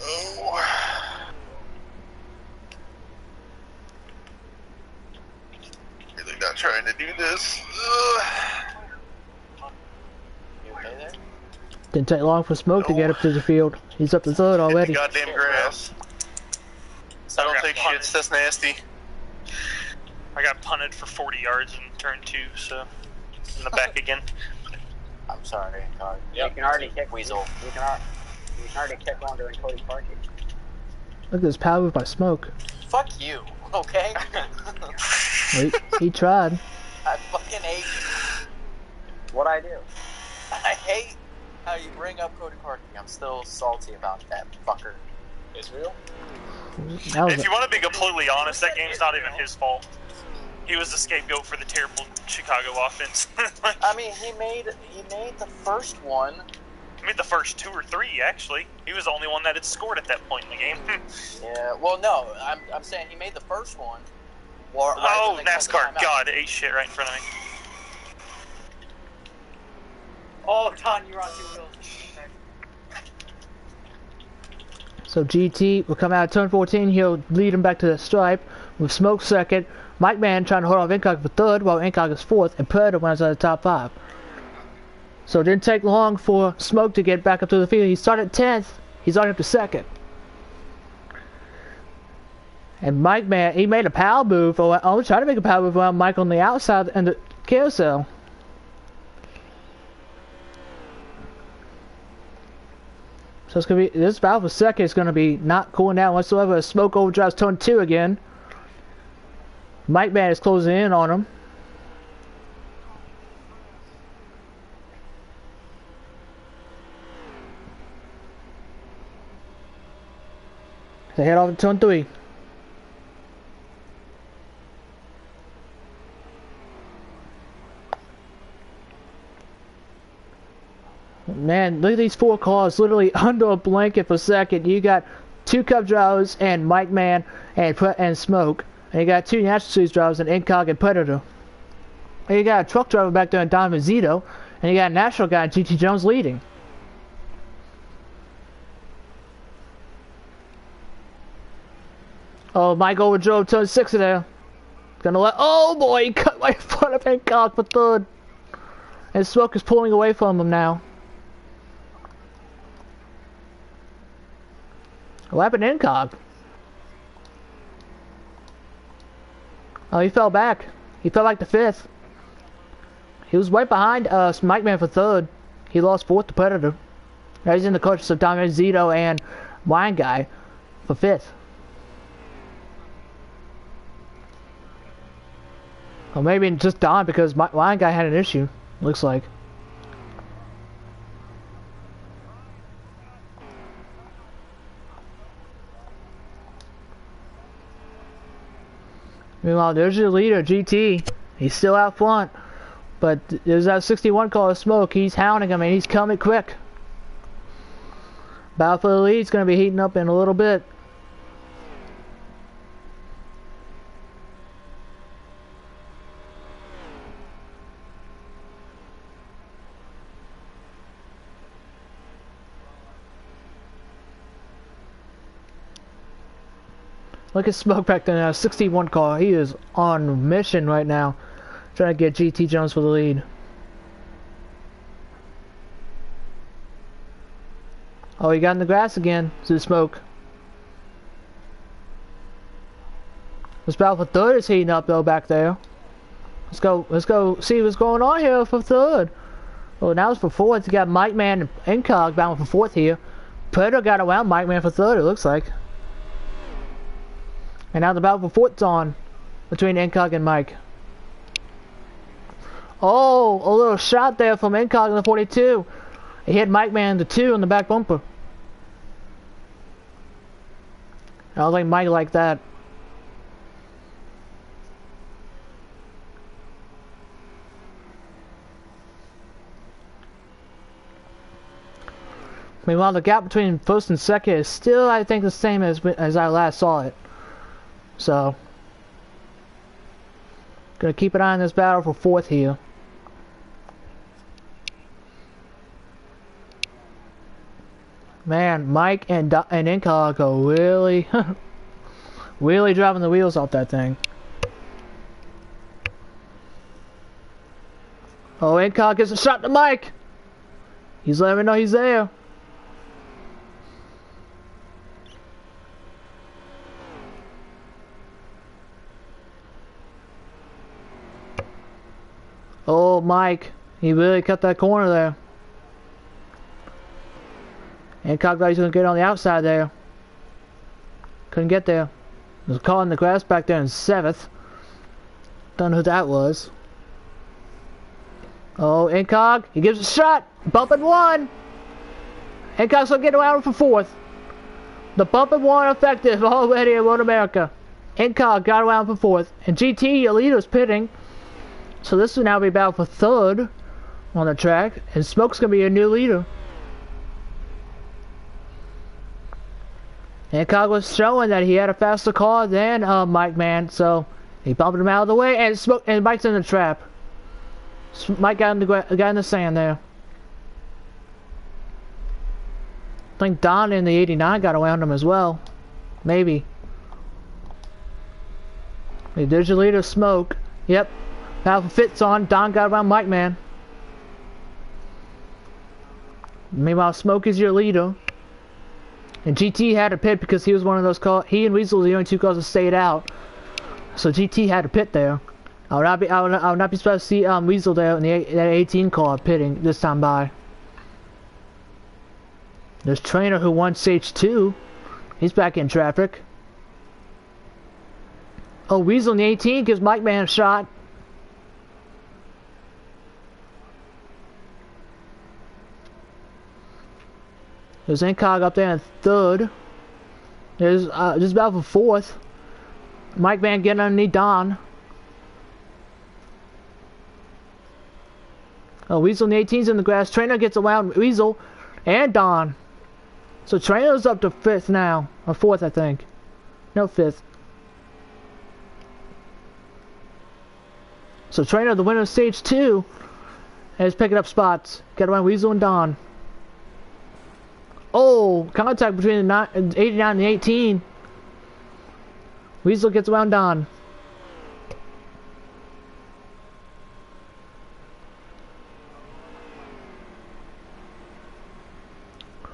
Oh. Really not trying to do this. Ugh. You okay there? Didn't take long for Smoke to get up to the field. He's up to third Hit the already. goddamn grass. I don't take shits, that's nasty. I got punted for 40 yards in turn 2, so in the back again. I'm sorry, God. You can already kick Weasel. You can already kick longer than Cody Parkey. Look at this power move by Smoke. Fuck you, okay? He tried. I fucking hate you. What'd I do? I hate how you bring up Cody Parkey. I'm still salty about that fucker. Israel? That was If you want to be completely honest, that game's not even his fault. He was the scapegoat for the terrible Chicago offense. I mean, he made the first one. I mean, the first 2 or 3, actually. He was the only one that had scored at that point in the game. Yeah, well, no, I'm saying he made the first one. Oh, when they called the NASCAR. timeout. God, it ate shit right in front of me. Oh, Ton, you're on 2 wheels. So GT will come out of turn 14. He'll lead him back to the stripe with Smoke second. Mike Mann trying to hold off Incog for third, while Incog is fourth, and Predator runs out of the top 5. So it didn't take long for Smoke to get back up to the field. He started 10th. He's already up to second. And Mike Mann, he made a power move. I was trying to make a power move around Mike on the outside and the carousel. So it's gonna be this battle for second is gonna be not cooling down whatsoever. As Smoke overdrives turn 2 again. Mike Man is closing in on him. They head off to turn 3. Man, look at these 4 cars literally under a blanket for second. You got 2 Cup drivers and Mike Man and Smoke. And you got 2 National Series drivers and Incog and Predator. And you got a truck driver back there in Donovan Zito. And you got a national guy, GT Jones, leading. Oh, Mike overdrove turn 6 of there. Gonna let. Oh boy, he cut right in front of Incog for third. And Smoke is pulling away from him now. What happened to Incog? Oh, he fell back. He fell like the 5th. He was right behind Mike Man for third. He lost 4th to Predator. Now he's in the coaches of Donovan Zito and Wine Guy for 5th. Or maybe just Don because Wine Guy had an issue. Looks like. Meanwhile, there's your leader, GT. He's still out front. But there's that 61 car of Smoke. He's hounding him and he's coming quick. Battle for the lead's going to be heating up in a little bit. Look at Smoke back there now, 61 car. He is on mission right now. Trying to get GT Jones for the lead. Oh, he got in the grass again. To Smoke. This battle for third is heating up though back there. Let's go see what's going on here for third. Well, now it's for fourth. You got Mike Man and Incog battling for fourth here. Predator got around Mike Man for third, it looks like. And now the battle for fourth's on between Incog and Mike. Oh, a little shot there from Incog in the 42. He hit Mike Man to 2 on the back bumper. I don't think Mike liked that. Meanwhile, the gap between first and second is still, I think, the same as I last saw it. So, gonna keep an eye on this battle for fourth here. Man, Mike and Incog are really, really driving the wheels off that thing. Oh, Incog gets a shot to Mike. He's letting me know he's there. Oh, Mike, he really cut that corner there. Incog thought he was going to get on the outside there. Couldn't get there. Was caught in the grass back there in 7th. Don't know who that was. Oh, Incog, he gives a shot. Bump and 1. Incog's going to get around for 4th. The bump and 1 effective already in Road America. Incog got around for 4th. And GT, your leader, is pitting. So this will now be battle for 3rd on the track. And Smoke's going to be your new leader. Incog was showing that he had a faster car than Mike, man. So he bumped him out of the way. And Mike's in the trap. Mike got in the sand there. I think Don in the 89 got around him as well. Maybe. Hey, there's your leader, Smoke. Yep. Battle for 5th's on. Don got around Mike, man. Meanwhile, Smoke is your leader. And GT had to pit because he was one of those cars. He and Weasel were the only 2 cars that stayed out. So GT had to pit there. I would not be surprised to see Weasel there in that 18 car pitting this time by. There's Trainer who won stage 2. He's back in traffic. Oh, Weasel in the 18 gives Mike Man a shot. There's Incog up there in 3rd. There's just about for 4th. Mike Man getting underneath Don. Oh, Weasel in the 18's in the grass. Trainer gets around Weasel and Don. So Trainer's up to 5th now. Or 4th, I think. No, 5th. So Trainer, the winner of stage 2, is picking up spots. Got around Weasel and Don. Oh, contact between the 89 and the 18. Weasel gets around Don.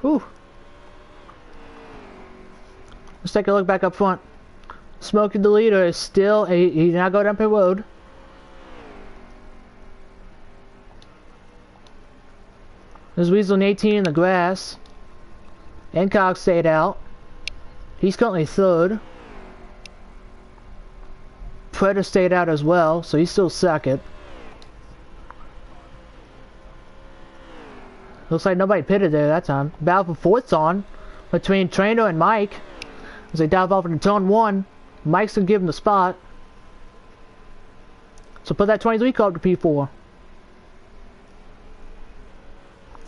Whew. Let's take a look back up front. Smokey the leader is still, he now go down pit road. There's Weasel in 18 in the grass. Incog stayed out. He's currently 3rd. Predator stayed out as well, so he's still 2nd. Looks like nobody pitted there that time. Battle for 4th's on between Trainer and Mike. As they dive off into turn 1. Mike's gonna give him the spot. So put that 23 car up to P4.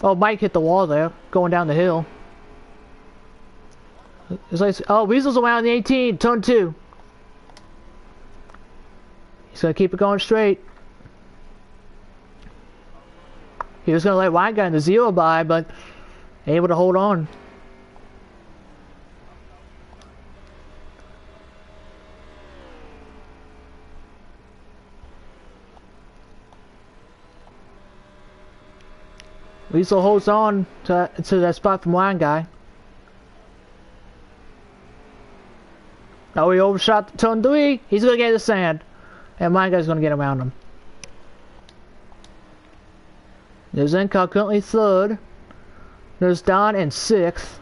Oh, Mike hit the wall there, going down the hill. It's like, oh, Weasel's around the 18, turn 2. He's gonna keep it going straight. He was gonna let White Guy in the 0 by, but able to hold on. Weasel holds on to that spot from Wine Guy. Oh, he overshot the turn 3. He's gonna get the sand. And Wine Guy's gonna get around him. There's Incog currently 3rd. There's Don in 6th.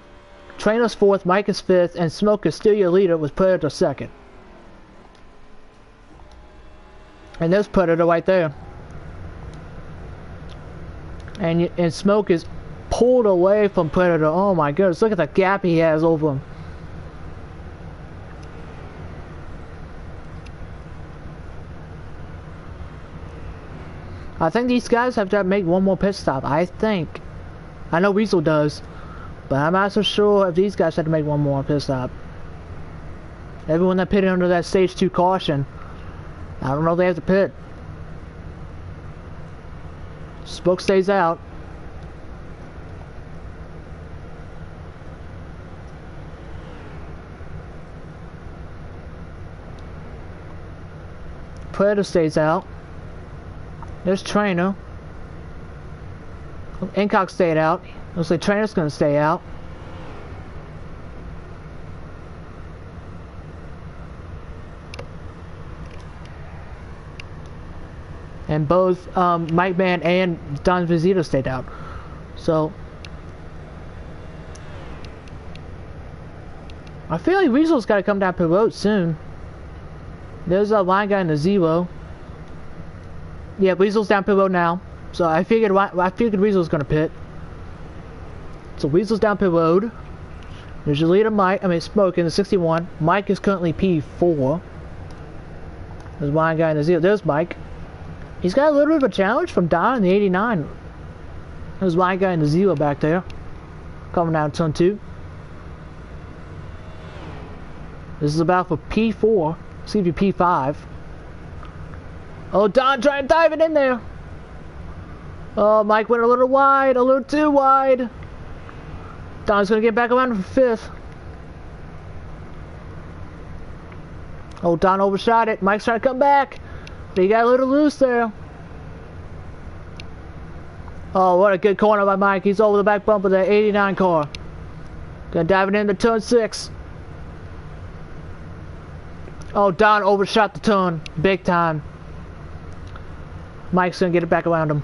Trainer's 4th, Mike is 5th, and Smoke is still your leader with Predator 2nd. And there's Predator right there. And Smoke is pulled away from Predator. Oh my goodness, look at the gap he has over him. I think these guys have to make one more pit stop. I think. I know Weasel does. But I'm not so sure if these guys had to make one more pit stop. Everyone that pitted under that stage 2 caution, I don't know if they have to pit. Smoke stays out. Predator stays out. There's Trainer. Incock stayed out. Looks like Trainer's gonna stay out. And both Mike Man and Don Vizito stayed out. So I feel like Weasel's gotta come down pit road soon. There's a line guy in the 0. Yeah, Weasel's down pit road now. So I figured Weasel's gonna pit. So Weasel's down pit road. There's your leader Smoke in the 61. Mike is currently P4. There's line guy in the 0. There's Mike. He's got a little bit of a challenge from Don in the 89. There's line guy in the 0 back there. Coming down turn 2. This is about for P4. See if you P5. Oh, Don trying to dive it in there. Oh, Mike went a little wide, a little too wide. Don's gonna get back around for 5th. Oh, Don overshot it. Mike's trying to come back. But he got a little loose there. Oh, what a good corner by Mike. He's over the back bump of the 89 car. Gonna dive it into turn 6. Oh, Don overshot the turn. Big time. Mike's gonna get it back around him.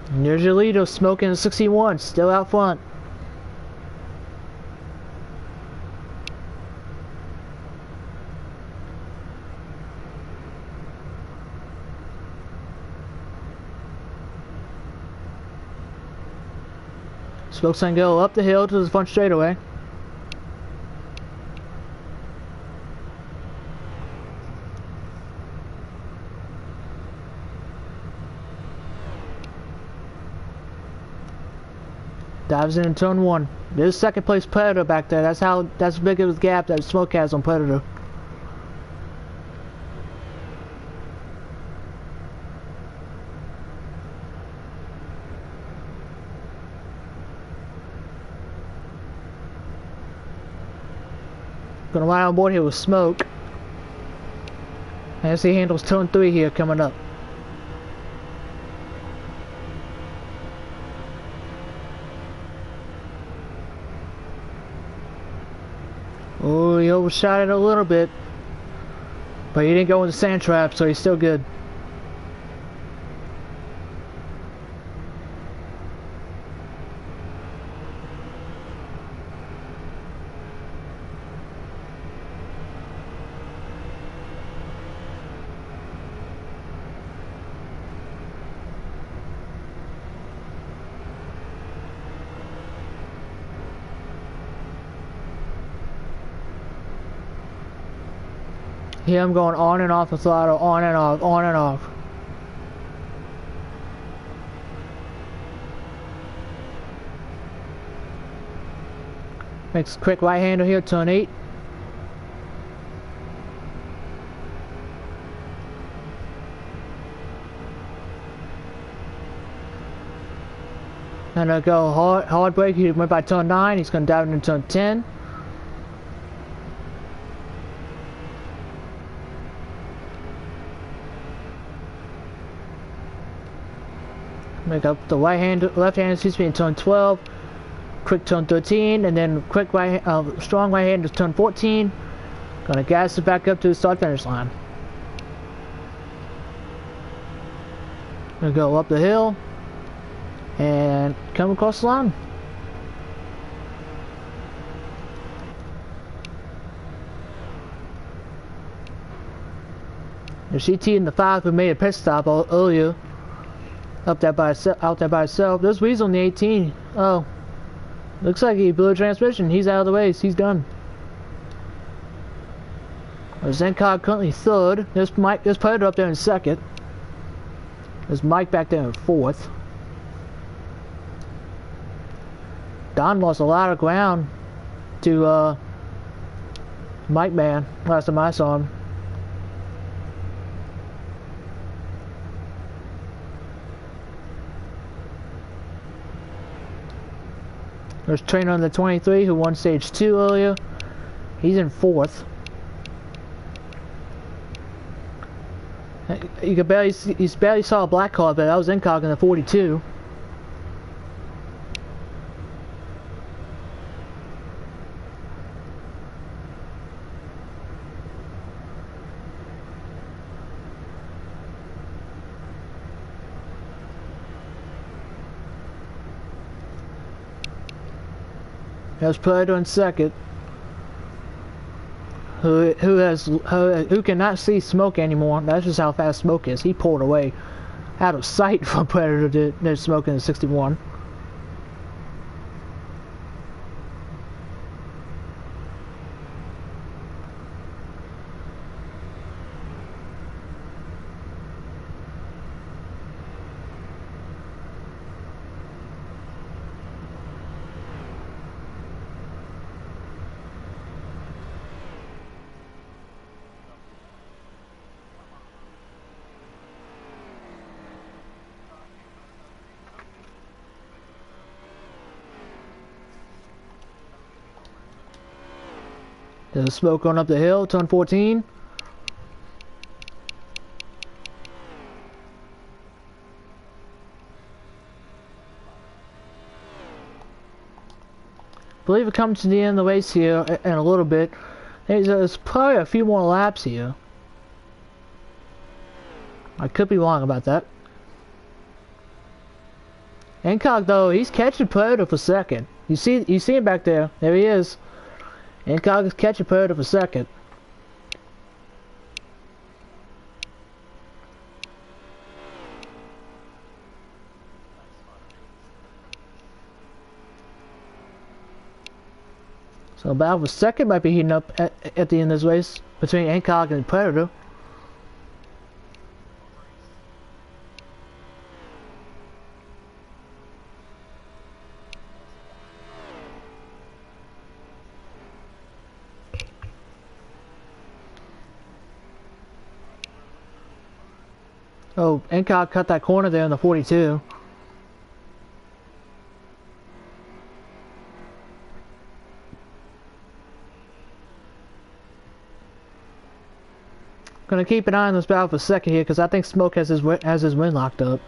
And there's your leader, Smoking in 61, still out front. Smoke's gonna go up the hill to the front straightaway. Dives in turn 1. There's second place Predator back there. That's big of a gap that Smoke has on Predator. Gonna ride on board here with Smoke. As he handles turn 3 here coming up. Oh, he overshot it a little bit. But he didn't go in the sand trap, so he's still good. Here I'm going on and off the throttle, on and off, on and off. Makes a quick right hander here, turn 8. And I go hard brake, he went by turn 9, he's going to dive into turn 10. Make up the left hand seems to be in turn 12, quick turn 13, and then quick strong right hand is turn 14. Gonna gas it back up to the start finish line. Gonna go up the hill and come across the line. The CT in the 5 who made a pit stop earlier. Out there by itself. There's Weasel in the 18. Oh. Looks like he blew a transmission. He's out of the way. He's done. There's Incog currently third. There's Predator up there in second. There's Mike back there in fourth. Don lost a lot of ground to Mike Man last time I saw him. There's Trainer on the 23 who won stage 2 earlier. He's in fourth. You could barely see, you barely saw a black car, but that was Incog in the 42. There's Predator in second, who cannot see smoke anymore. That's just how fast smoke is. He pulled away out of sight from Predator to smoke in the 61. There's smoke going up the hill, turn 14. I believe it comes to the end of the race here in a little bit. There's probably a few more laps here. I could be wrong about that. Incog though, he's catching Predator for second. You see him back there. There he is. Incog is catching Predator for second. So battle for second might be heating up at the end of this race between Incog and Predator. Oh, Incog cut that corner there in the 42. Gonna keep an eye on this battle for second here because I think Smoke has his win locked up.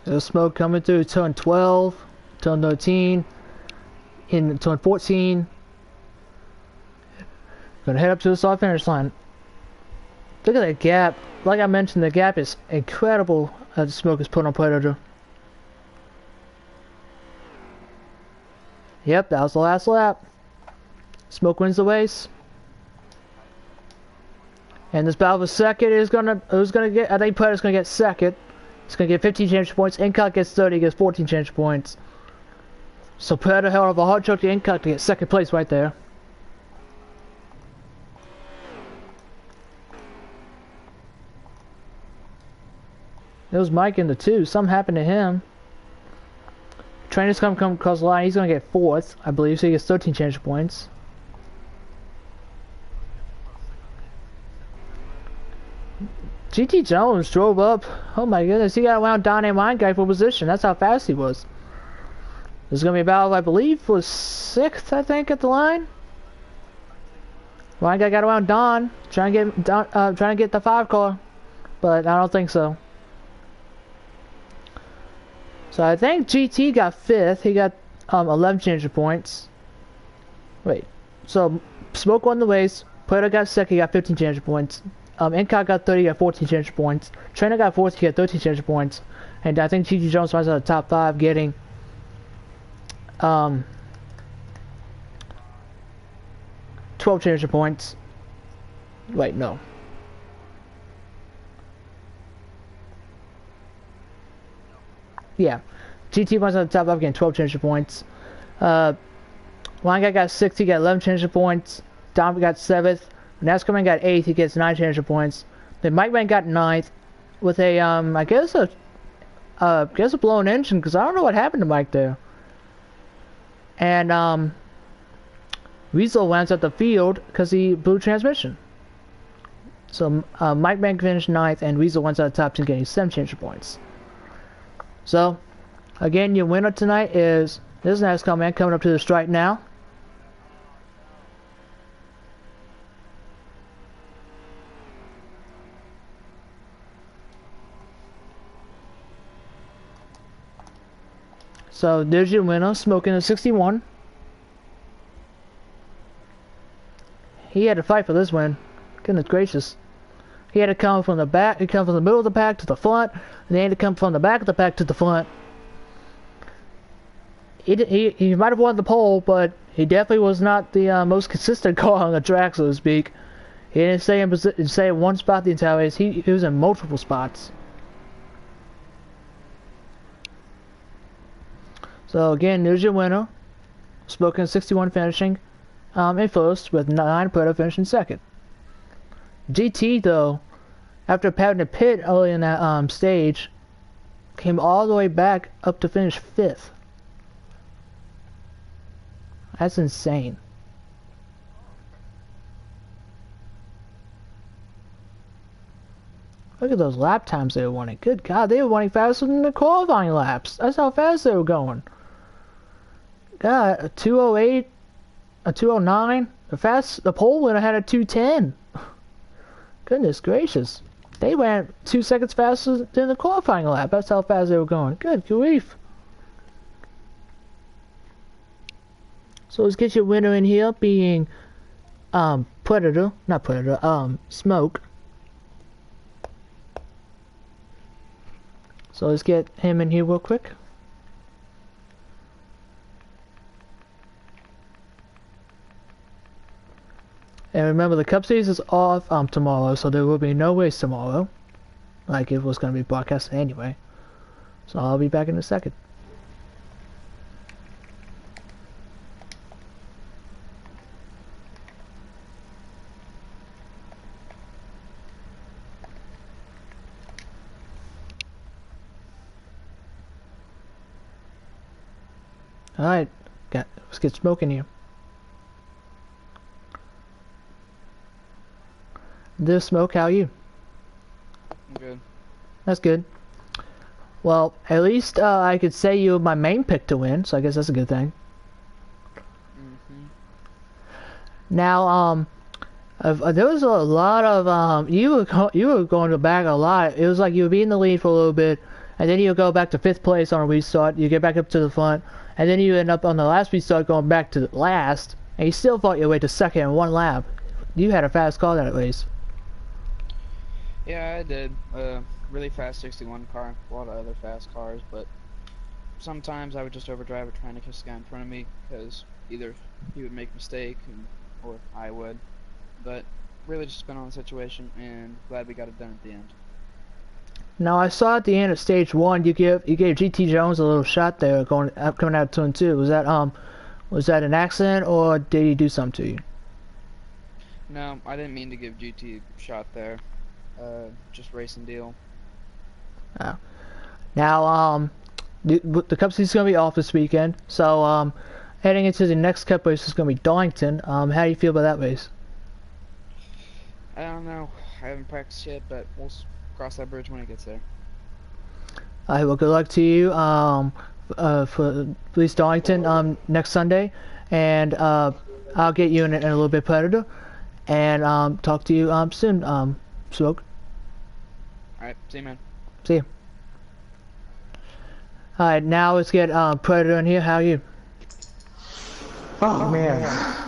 There's Smoke coming through turn 12, turn 13, in turn 14. Gonna head up to the start finish line. Look at that gap. Like I mentioned, the gap is incredible that Smoke is putting on Predator. Yep, that was the last lap. Smoke wins the race. And this battle for second is who's gonna get, I think Predator's gonna get second. He's going to get 15 championship points. Incog gets 30, gets 14 championship points. So Predator held up a hard choke to Incog to get second place right there. There was Mike in the 2. Something happened to him. Trainer's come across the line. He's going to get 4th, I believe, so he gets 13 championship points. GT Jones drove up. Oh my goodness, he got around Don and Wine Guy for position. That's how fast he was. This is going to be a battle, I believe, was 6th, I think, at the line. Wine Guy got around Don, trying to get the 5 car, but I don't think so. So I think GT got 5th. He got 11 championship points. Wait. So, Smoke won the race. Predator got second, he got 15 championship points. Incock got 30, he got 14 championship points. Trainer got 14, he got 13 championship points. And I think GT Jones was at the top 5 getting 12 championship points. Wait, no. Yeah. GT was at the top 5 getting 12 championship points. Line guy got 6, he got 11 championship points. Dom got 7th. Nascar man got 8th, he gets 9 championship points. Then Mike Man got 9th with a, I guess a blown engine, because I don't know what happened to Mike there. And, Weasel lands at the field because he blew transmission. So, Mike Man finished 9th, and Weasel went at the top 10 getting 7 championship points. So, again, your winner tonight is this NASCAR man coming up to the stripe now. So there's your winner, Smoking a 61. He had to fight for this win. Goodness gracious. He had to come from the back, he come from the middle of the pack to the front, and then he had to come from the back of the pack to the front. He might have won the pole, but he definitely was not the most consistent car on the track, so to speak. He didn't stay in one spot the entire race. He was in multiple spots. So again, there's your winner. Smoking 61 finishing in first with 9 Predator finishing second. GT though, after having to pit early in that stage, came all the way back up to finish 5th. That's insane. Look at those lap times they were running. Good God, they were running faster than the qualifying laps. That's how fast they were going. God, a 208, a 209. The pole winner had a 210. Goodness gracious. They ran 2 seconds faster than the qualifying lap. That's how fast they were going. Good grief. So let's get your winner in here being Smoke. So let's get him in here real quick. And remember, the Cup Series is off tomorrow, so there will be no race tomorrow, like it was going to be broadcasted anyway. So I'll be back in a second. Alright, let's get smoking here. This Smoke, how are you? I'm good. That's good. Well, at least I could say you were my main pick to win, so I guess that's a good thing. Now, there was a lot of you were going to back a lot. It was like you would be in the lead for a little bit, and then you go back to 5th place on a restart. You get back up to the front, and then you end up on the last restart going back to the last, and you still fought your way to second in 1 lap. You had a fast car that race. Yeah, I did. Really fast 61 car, a lot of other fast cars, but sometimes I would just overdrive it trying to catch the guy in front of me, because either he would make a mistake, or I would. But really just spin on the situation, and glad we got it done at the end. Now I saw at the end of stage 1, you gave GT Jones a little shot there coming out of turn 2. Was that an accident, or did he do something to you? No, I didn't mean to give GT a shot there. Just racing deal. Oh. Now, the Cup Series is going to be off this weekend, so heading into the next Cup race is going to be Darlington. How do you feel about that race? I don't know. I haven't practiced yet, but we'll cross that bridge when it gets there. Alright, well, good luck to you for at least Darlington next Sunday, and I'll get you in a little bit, Predator, and talk to you soon, Smoke. Alright, see you, man. See you. Alright, now let's get Predator in here. How are you? Oh man.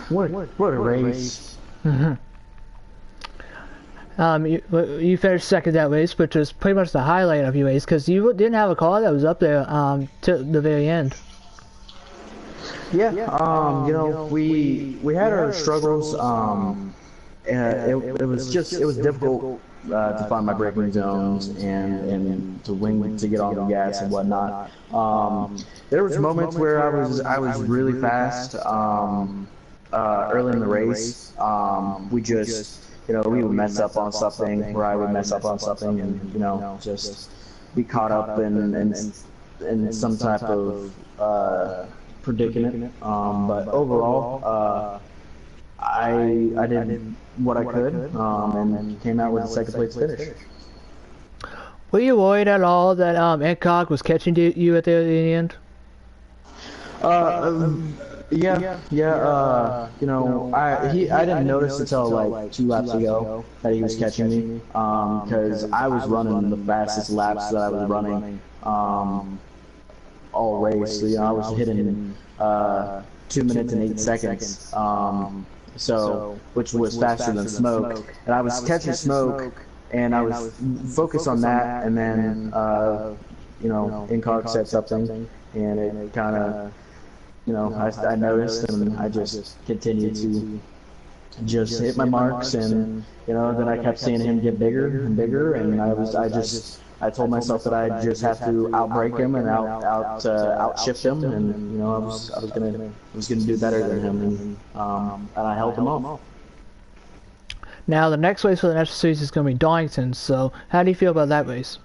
What a race. You finished second that race, which was pretty much the highlight of your race, because you didn't have a car that was up there to the very end. Yeah, you know, we had our struggles. It was difficult to find my braking zones and to get on the gas and whatnot. There was moments where I was really fast early in the race. We just, you know, we would mess up on something, or I would mess up on something, and you know, just be caught up in some type of predicament. But overall, I did what I could, and came out with a second place finish. Were you worried at all that Incog was catching you at the end? Yeah. You know, I didn't notice until like 2 laps ago that he was catching me, because I was running the fastest laps that I was running all race. So, you know, I was hitting 2 minutes and 8 seconds. So, which was faster than Smoke, and I was catching Smoke, and I was focused on that, and then you know, Incog said something, and it kind of, you know, I noticed, and I just continued to just hit my marks, and you know, then I kept seeing him get bigger and bigger, and I told myself that I just have to outbrake him and outshift him, and you know, I was gonna do better than him, and I held him off. Now the next race for the National Series is going to be Darlington. So how do you feel about that race?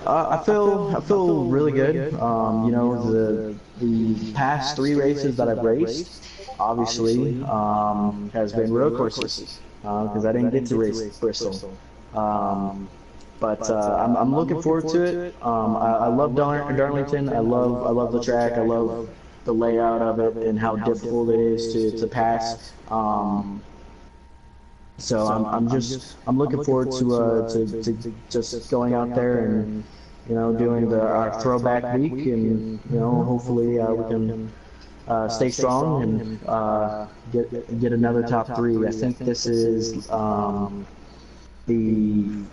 I feel really good. You know, the past 3 races that I've raced, obviously, has been road courses, because I didn't get to race Bristol. But I'm looking forward to it. I love Darlington. I love the track. I love the layout of it and how difficult it is to pass. So I'm looking forward to just going out there and, you know, doing our throwback week, and you know, hopefully we can stay strong and get another top 3. I think this is the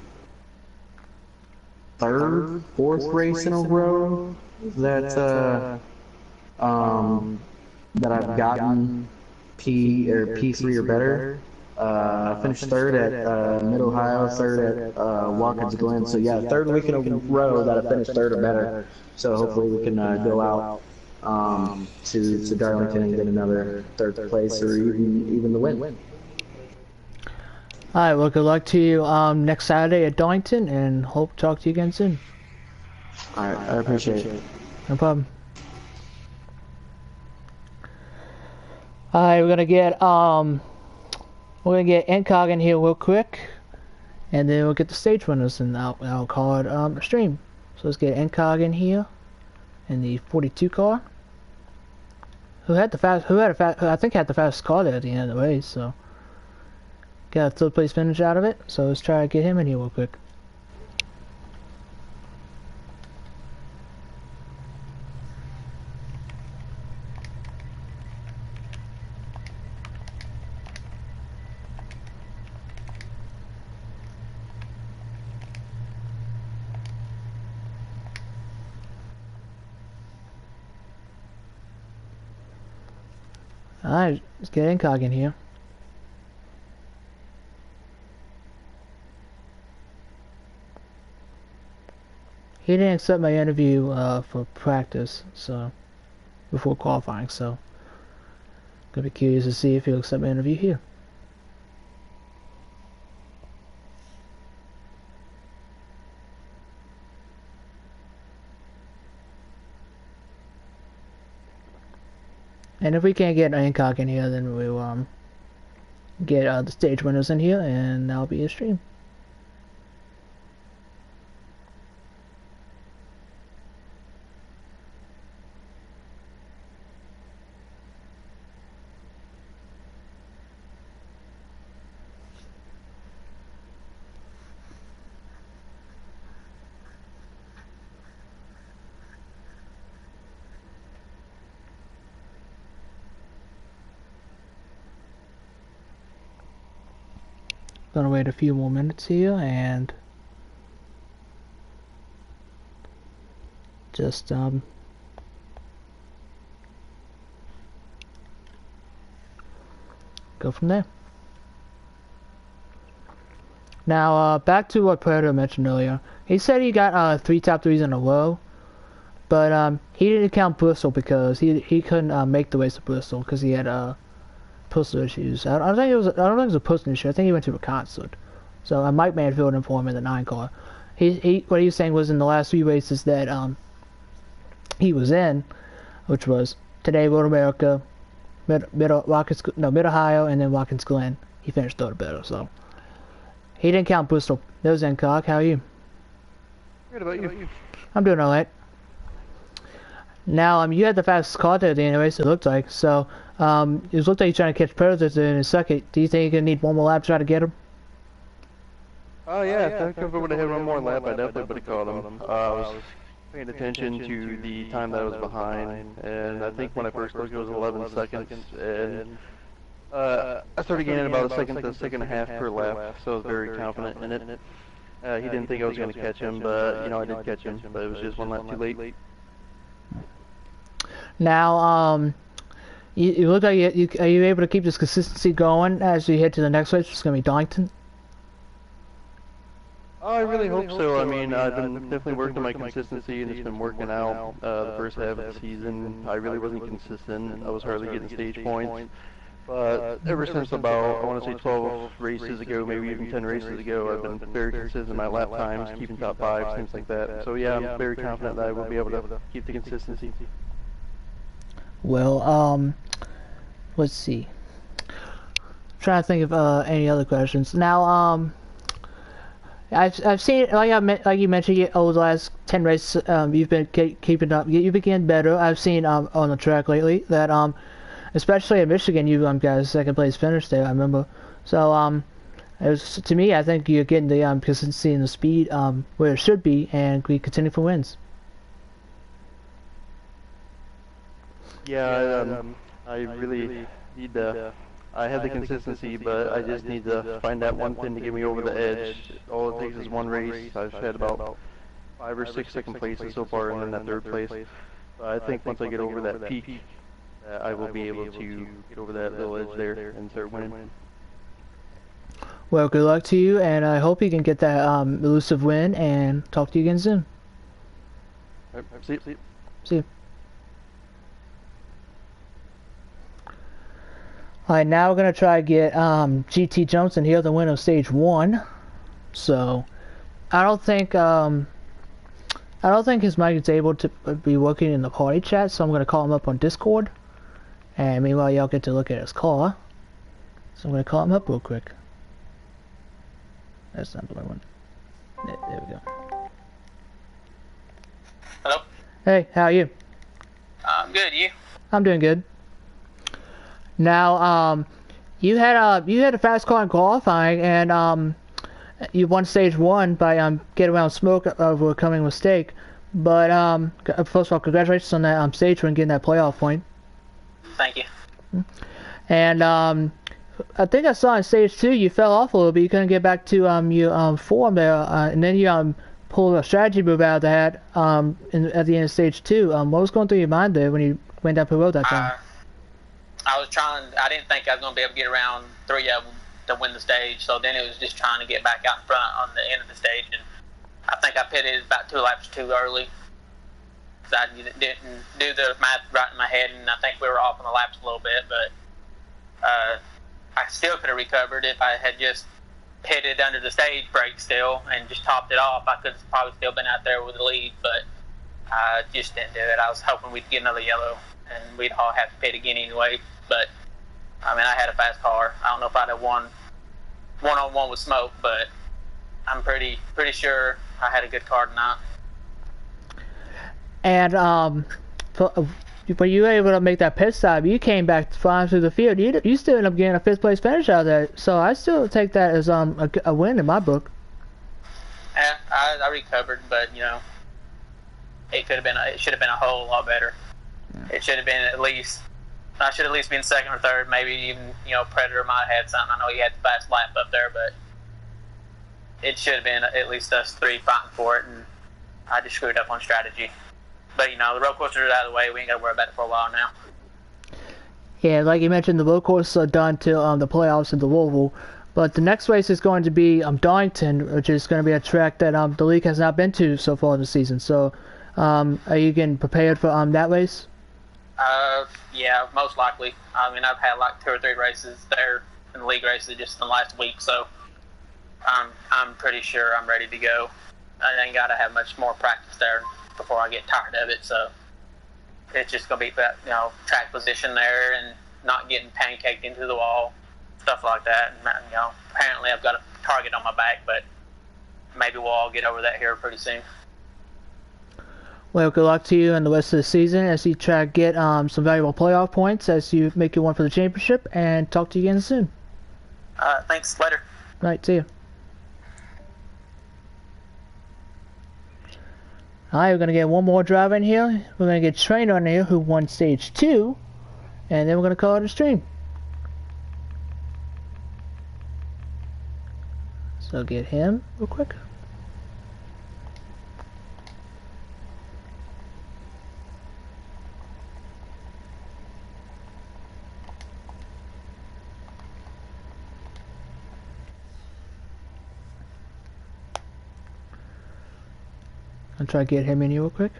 3rd, 4th race in a row that I've gotten P3 or better. I finished 3rd at Mid-Ohio, 3rd at Watkins Glen. So yeah, 3rd week in a row that I finished 3rd or better. So hopefully we can go out to Darlington and get another 3rd place, or even the win. Alright, well, good luck to you next Saturday at Darlington, and hope to talk to you again soon. Alright, I appreciate it. No problem. Alright, we're gonna get Incog in here real quick, and then we'll get the stage runners, and I'll call it a stream. So let's get Incog in here in the 42 car. I think had the fastest car there at the end of the race, so got a 3rd place finish out of it. So let's try to get him in here real quick. Alright, let's get Incog in here. He didn't accept my interview for practice, so before qualifying, so gonna be curious to see if he'll accept my interview here. And if we can't get Incog in here, then we'll get the stage winners in here, and that'll be a stream. Gonna wait a few more minutes here and just go from there. Now, back to what Predator mentioned earlier. He said he got 3 top 3s in a row, but he didn't count Bristol because he couldn't make the race to Bristol because he had personal issues. I don't think it was a personal issue. I think he went to a concert. So Mike Manfield informed me in the 9 car. What he was saying was in the last 3 races that he was in, which was today Road America, Mid Ohio, and then Watkins Glen. He finished third better, so he didn't count Bristol. There's Encock. How are you? Good about you. I'm doing alright. Now, you had the fastest car there at the end of the race, it looked like. So, it looked like you're trying to catch Predator in a second. Do you think you're going to need one more lap to try to get him? Oh, yeah. I think if I would have had one more lap, I definitely would have caught him. I was paying attention to the time that I was behind, and I think when I first looked, it was 11 seconds, and I started gaining about a second to a second and a half per lap, so I was very confident in it. He didn't think I was going to catch him, but, you know, I did catch him, but it was just one lap too late. Now, you look like are you able to keep this consistency going as you head to the next race, which is going to be Darlington? I really hope so. I mean, I've been definitely working on my consistency, and it's been working out. The first half of the season, I really wasn't consistent. I was hardly getting stage points. But ever since about, I want to say 12 races ago, maybe even 10 races ago, I've been very consistent in my lap times, keeping top 5s, things like that. So yeah, I'm very confident that I will be able to keep the consistency. Well, let's see. I'm trying to think of any other questions. Now, I've seen like you mentioned over the last 10 races, you've been keeping up. You've been getting better. I've seen on the track lately that especially in Michigan, you got a second place finish there. I remember. So it was, to me, I think you're getting the consistency and the speed where it should be, and we continue for wins. Yeah, I really need to. I have the consistency, but I just need to find that one thing to get me over the edge. All it takes is one race. I've had about 5 or 6 second places so far, and then that third place. So I think once I get over that peak, I will be able to get over that little edge there and start winning. Well, good luck to you, and I hope you can get that elusive win, and talk to you again soon. All right, see you. See you. Alright, now we're going to try to get GT Johnson here, the winner of stage 1. So, I don't think his mic is able to be working in the party chat, so I'm going to call him up on Discord. And meanwhile, y'all get to look at his car. So I'm going to call him up real quick. That's not the right one. There we go. Hello? Hey, how are you? I'm good, you? I'm doing good. Now, you had a fast car in qualifying, and you won stage 1 by getting around smoke over a coming mistake. But first of all, congratulations on that stage win, getting that playoff point. Thank you. And I think I saw in stage 2 you fell off a little bit. You couldn't get back to your form there, and then you pulled a strategy move out of that at the end of stage 2. What was going through your mind there when you went down the road that time? I didn't think I was going to be able to get around 3 of them to win the stage, so then it was just trying to get back out in front on the end of the stage, and I think I pitted about 2 laps too early. So I didn't do the math right in my head, and I think we were off on the laps a little bit, but I still could have recovered if I had just pitted under the stage brake still and just topped it off. I could have probably still been out there with the lead, but I just didn't do it. I was hoping we'd get another yellow, and we'd all have to pit again anyway. But I mean, I had a fast car. I don't know if I'd have won one-on-one with smoke, but I'm pretty sure I had a good car tonight. And when you were able to make that pit stop, you came back flying through the field. You still ended up getting a 5th place finish out of that. So I still take that as a win in my book. Yeah, I recovered, but you know, it should have been a whole lot better. Yeah. It should have been I should at least been 2nd or 3rd, maybe even, Predator might have had something. I know he had the fast lap up there, but it should have been at least us three fighting for it, and I just screwed up on strategy. But, you know, the road courses are out of the way. We ain't got to worry about it for a while now. Yeah, like you mentioned, the road courses are done till the playoffs in the Louisville. But the next race is going to be Darlington, which is going to be a track that the league has not been to so far this season. So, are you getting prepared for that race? Yeah, most likely. I mean, I've had like 2 or 3 races there in the league races just in the last week, so I'm pretty sure I'm ready to go. I ain't got to have much more practice there before I get tired of it, so it's just going to be that, you know, track position there and not getting pancaked into the wall, stuff like that. And, you know, apparently I've got a target on my back, but maybe we'll all get over that here pretty soon. Well, good luck to you in the rest of the season as you try to get some valuable playoff points as you make your one for the championship, and talk to you again soon. Thanks. Later. Right, see you. Alright, we're going to get one more driver in here. We're going to get Trainer in here who won stage 2, and then we're going to call it a stream. So get him real quick. I'll try to get him in here real quick.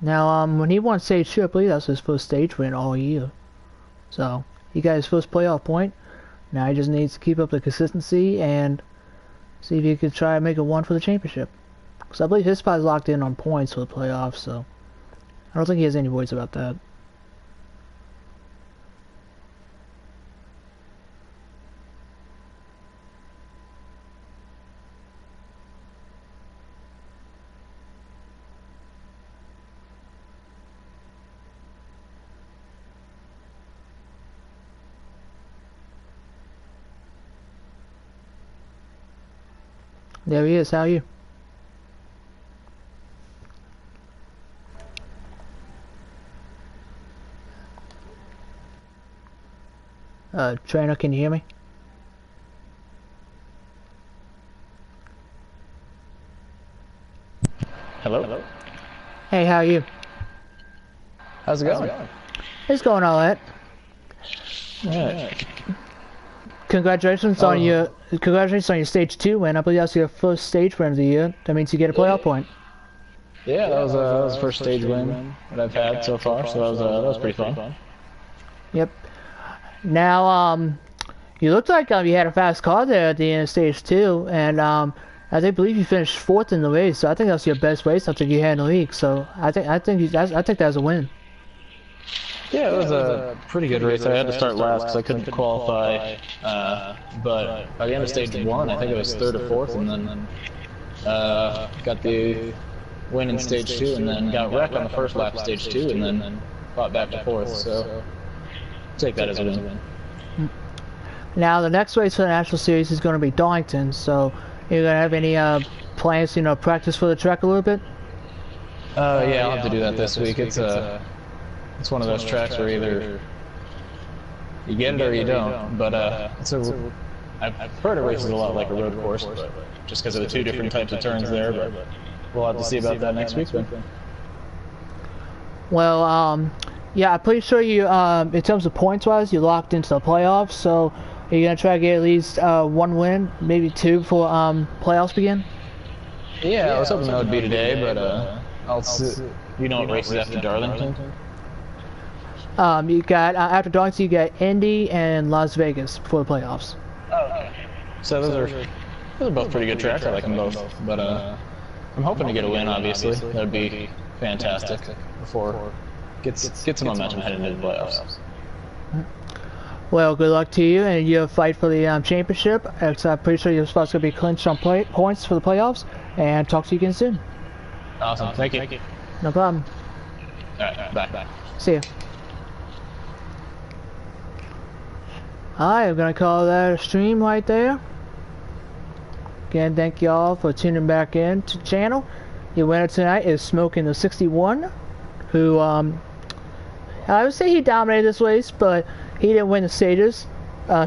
Now, when he won stage 2, I believe that was his first stage win all year. So, he got his first playoff point. Now he just needs to keep up the consistency and see if he could try to make a one for the championship. Because I believe his spot is locked in on points for the playoffs, so I don't think he has any worries about that. There he is, how are you? Trainer, can you hear me? Hello? Hey, how are you? How's it going? It's going alright. Alright. Congratulations on your stage 2 win. I believe that's your first stage win of the year. That means you get a playoff point. Yeah, that was the first stage win that I've had so far, so that was pretty fun. Yep. Now, you looked like you had a fast car there at the end of stage 2, and I believe you finished 4th in the race. So I think that's your best race I think you had in the league. So I think that's a win. Yeah, it was a pretty good race. I had to start last because I couldn't qualify, but by the end of stage 1, I think it was 3rd or 4th, and then got the win in stage 2, and then got wrecked on the first lap of stage 2, and then fought back to 4th. So take that as a win. Now the next race for the National Series is going to be Darlington. So you're gonna have any plans, practice for the track a little bit? Yeah, I'll have to do that this week. It's one of those tracks where either you get it or you don't, but I've heard it races a lot like a road course, but just because of the 2 different types of turns there, but we'll have to see about that next week then. Well, yeah, I'm pretty sure you, in terms of points-wise, you're locked into the playoffs, so are you going to try to get at least 1 win, maybe 2 before playoffs begin? Yeah, I was hoping that would be today, but I'll see. You know what races after Darlington? You got, after Darlington, you got Indy and Las Vegas for the playoffs. Oh, okay. So those are both pretty good tracks. I like them both, but I'm hoping to get a win. Obviously, that would be fantastic before get some momentum heading into the playoffs. Well, good luck to you and your fight for the championship. I'm pretty sure your spot's going to be clinched on points for the playoffs. And talk to you again soon. Awesome. Thank you. No problem. All right. Bye. See ya. Alright, I'm going to call that a stream right there. Again, thank y'all for tuning back in to the channel. Your winner tonight is Smoking the 61, who I would say he dominated this race, but he didn't win the stages.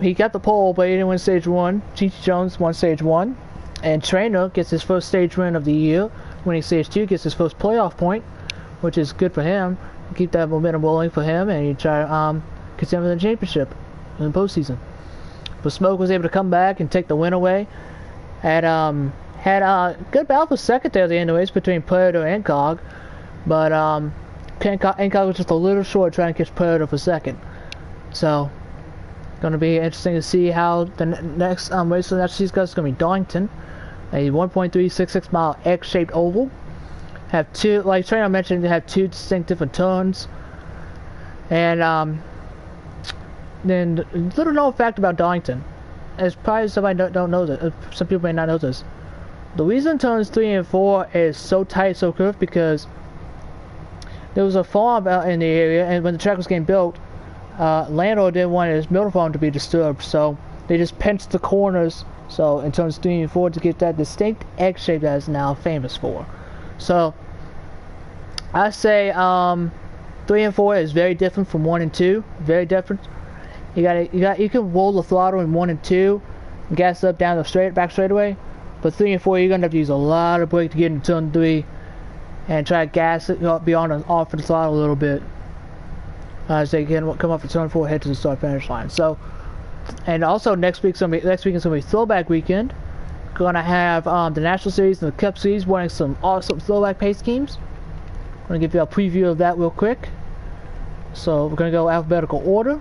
He got the pole, but he didn't win stage 1. G.T. Jones won stage 1. And Trainer gets his first stage win of the year. Winning stage 2 gets his first playoff point, which is good for him. Keep that momentum rolling for him, and he try to contend for the championship in the postseason. But Smoke was able to come back and take the win away. Had a good battle for second there at the end of the race between Predator and Cog, but Cog was just a little short trying to catch Predator for second. So, going to be interesting to see how the next race for the next season goes. It's going to be Darlington, a 1.366 mile X-shaped oval. Have two, like Trainer mentioned, they have two distinct different turns. And then little known fact about Darlington, as probably somebody don't know this, some people may not know this. The reason turns 3 and 4 is so tight, so curved, because there was a farm out in the area, and when the track was getting built, landlord didn't want his middle farm to be disturbed, so they just pinched the corners, so in turns 3 and 4 to get that distinct X shape that is now famous for. So I say 3 and 4 is very different from 1 and 2. Very different. You can roll the throttle in 1 and 2, and gas up down the back straightaway. But 3 and 4, you're gonna have to use a lot of brake to get into turn 3, and try to gas it beyond and off the throttle a little bit as they can come off the turn 4, head to the start finish line. So, and also next week's gonna be throwback weekend. Gonna have the National Series and the Cup Series running some awesome throwback pace schemes. I'm gonna give you a preview of that real quick. So we're gonna go alphabetical order.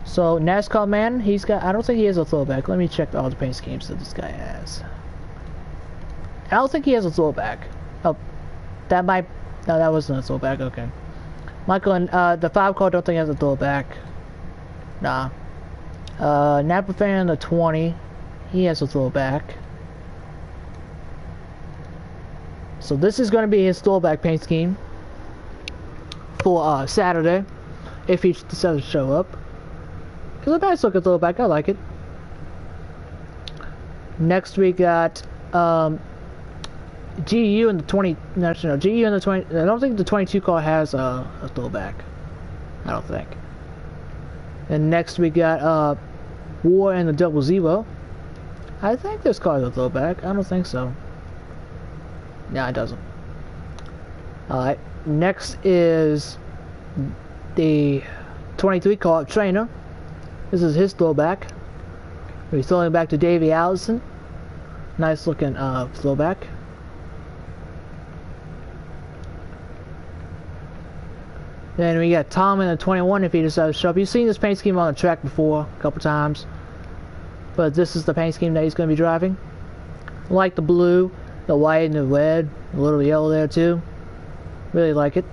So Nascar man, I don't think he has a throwback. Let me check all the paint schemes that this guy has. I don't think he has a throwback. Oh, no, that wasn't a throwback. Okay. Michael and the 5 car don't think he has a throwback. Nah. Napa fan the 20, he has a throwback. So this is going to be his throwback paint scheme for Saturday, if he decides to show up. It's a nice looking throwback, I like it. Next we got GU and the 20, no, GU and the 20, I don't think the 22 car has a throwback. I don't think. And next we got War and the 00. I think this car is a throwback. I don't think so. No, it doesn't. Alright, next is the 23 car Trainer. This is his throwback. We're throwing back to Davey Allison. Nice looking throwback. Then we got Tom in the 21 if he decides to show up. You've seen this paint scheme on the track before a couple times, but this is the paint scheme that he's going to be driving. I like the blue, the white, and the red, a little yellow there too. Really like it.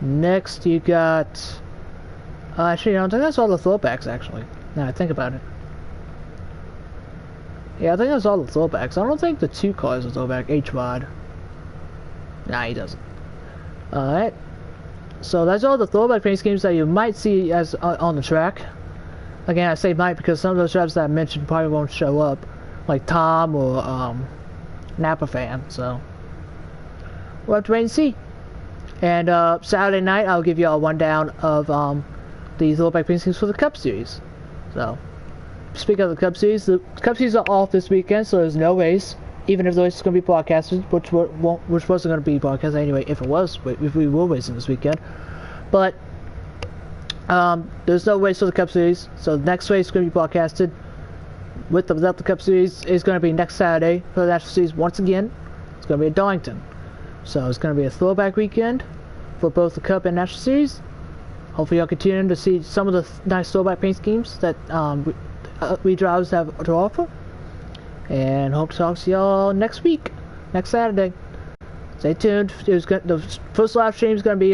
Next you got actually I don't think that's all the throwbacks actually. Now I think about it. Yeah, I think that's all the throwbacks. I don't think the 2 car is a throwback. H-Rod. Nah, he doesn't. Alright. So that's all the throwback paint schemes that you might see as on the track. Again, I say might because some of those drivers that I mentioned probably won't show up. Like Tom or Napa fan, so we'll have to wait and see. And Saturday night I'll give you a rundown of the throwback paint schemes for the Cup Series. So speaking of the Cup Series are off this weekend, so there's no race. Even if the race is going to be broadcasted, which wasn't going to be broadcast anyway if we were racing this weekend. But there's no race for the Cup Series, so the next race is going to be broadcasted with or without the Cup Series is going to be next Saturday for the National Series once again. It's going to be at Darlington. So it's going to be a throwback weekend for both the Cup and National Series. Hopefully y'all continue to see some of the nice throwback paint schemes that we drivers have to offer. And hope to talk to y'all next week, next Saturday. Stay tuned. The first live stream is going to be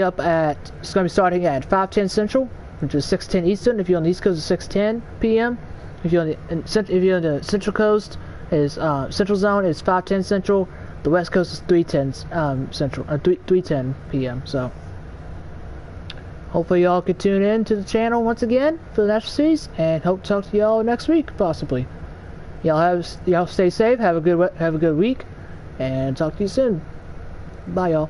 starting at 5:10 Central, which is 6:10 Eastern. If you're on the East Coast, it's 6:10 p.m. If you're on the Central Coast, Central Zone, it's 5:10 Central. The West Coast is 3:10 Central, 3:10 p.m. So hopefully y'all can tune in to the channel once again for the National Series, and hope to talk to y'all next week, possibly. Y'all stay safe, have a good week, and talk to you soon. Bye, y'all.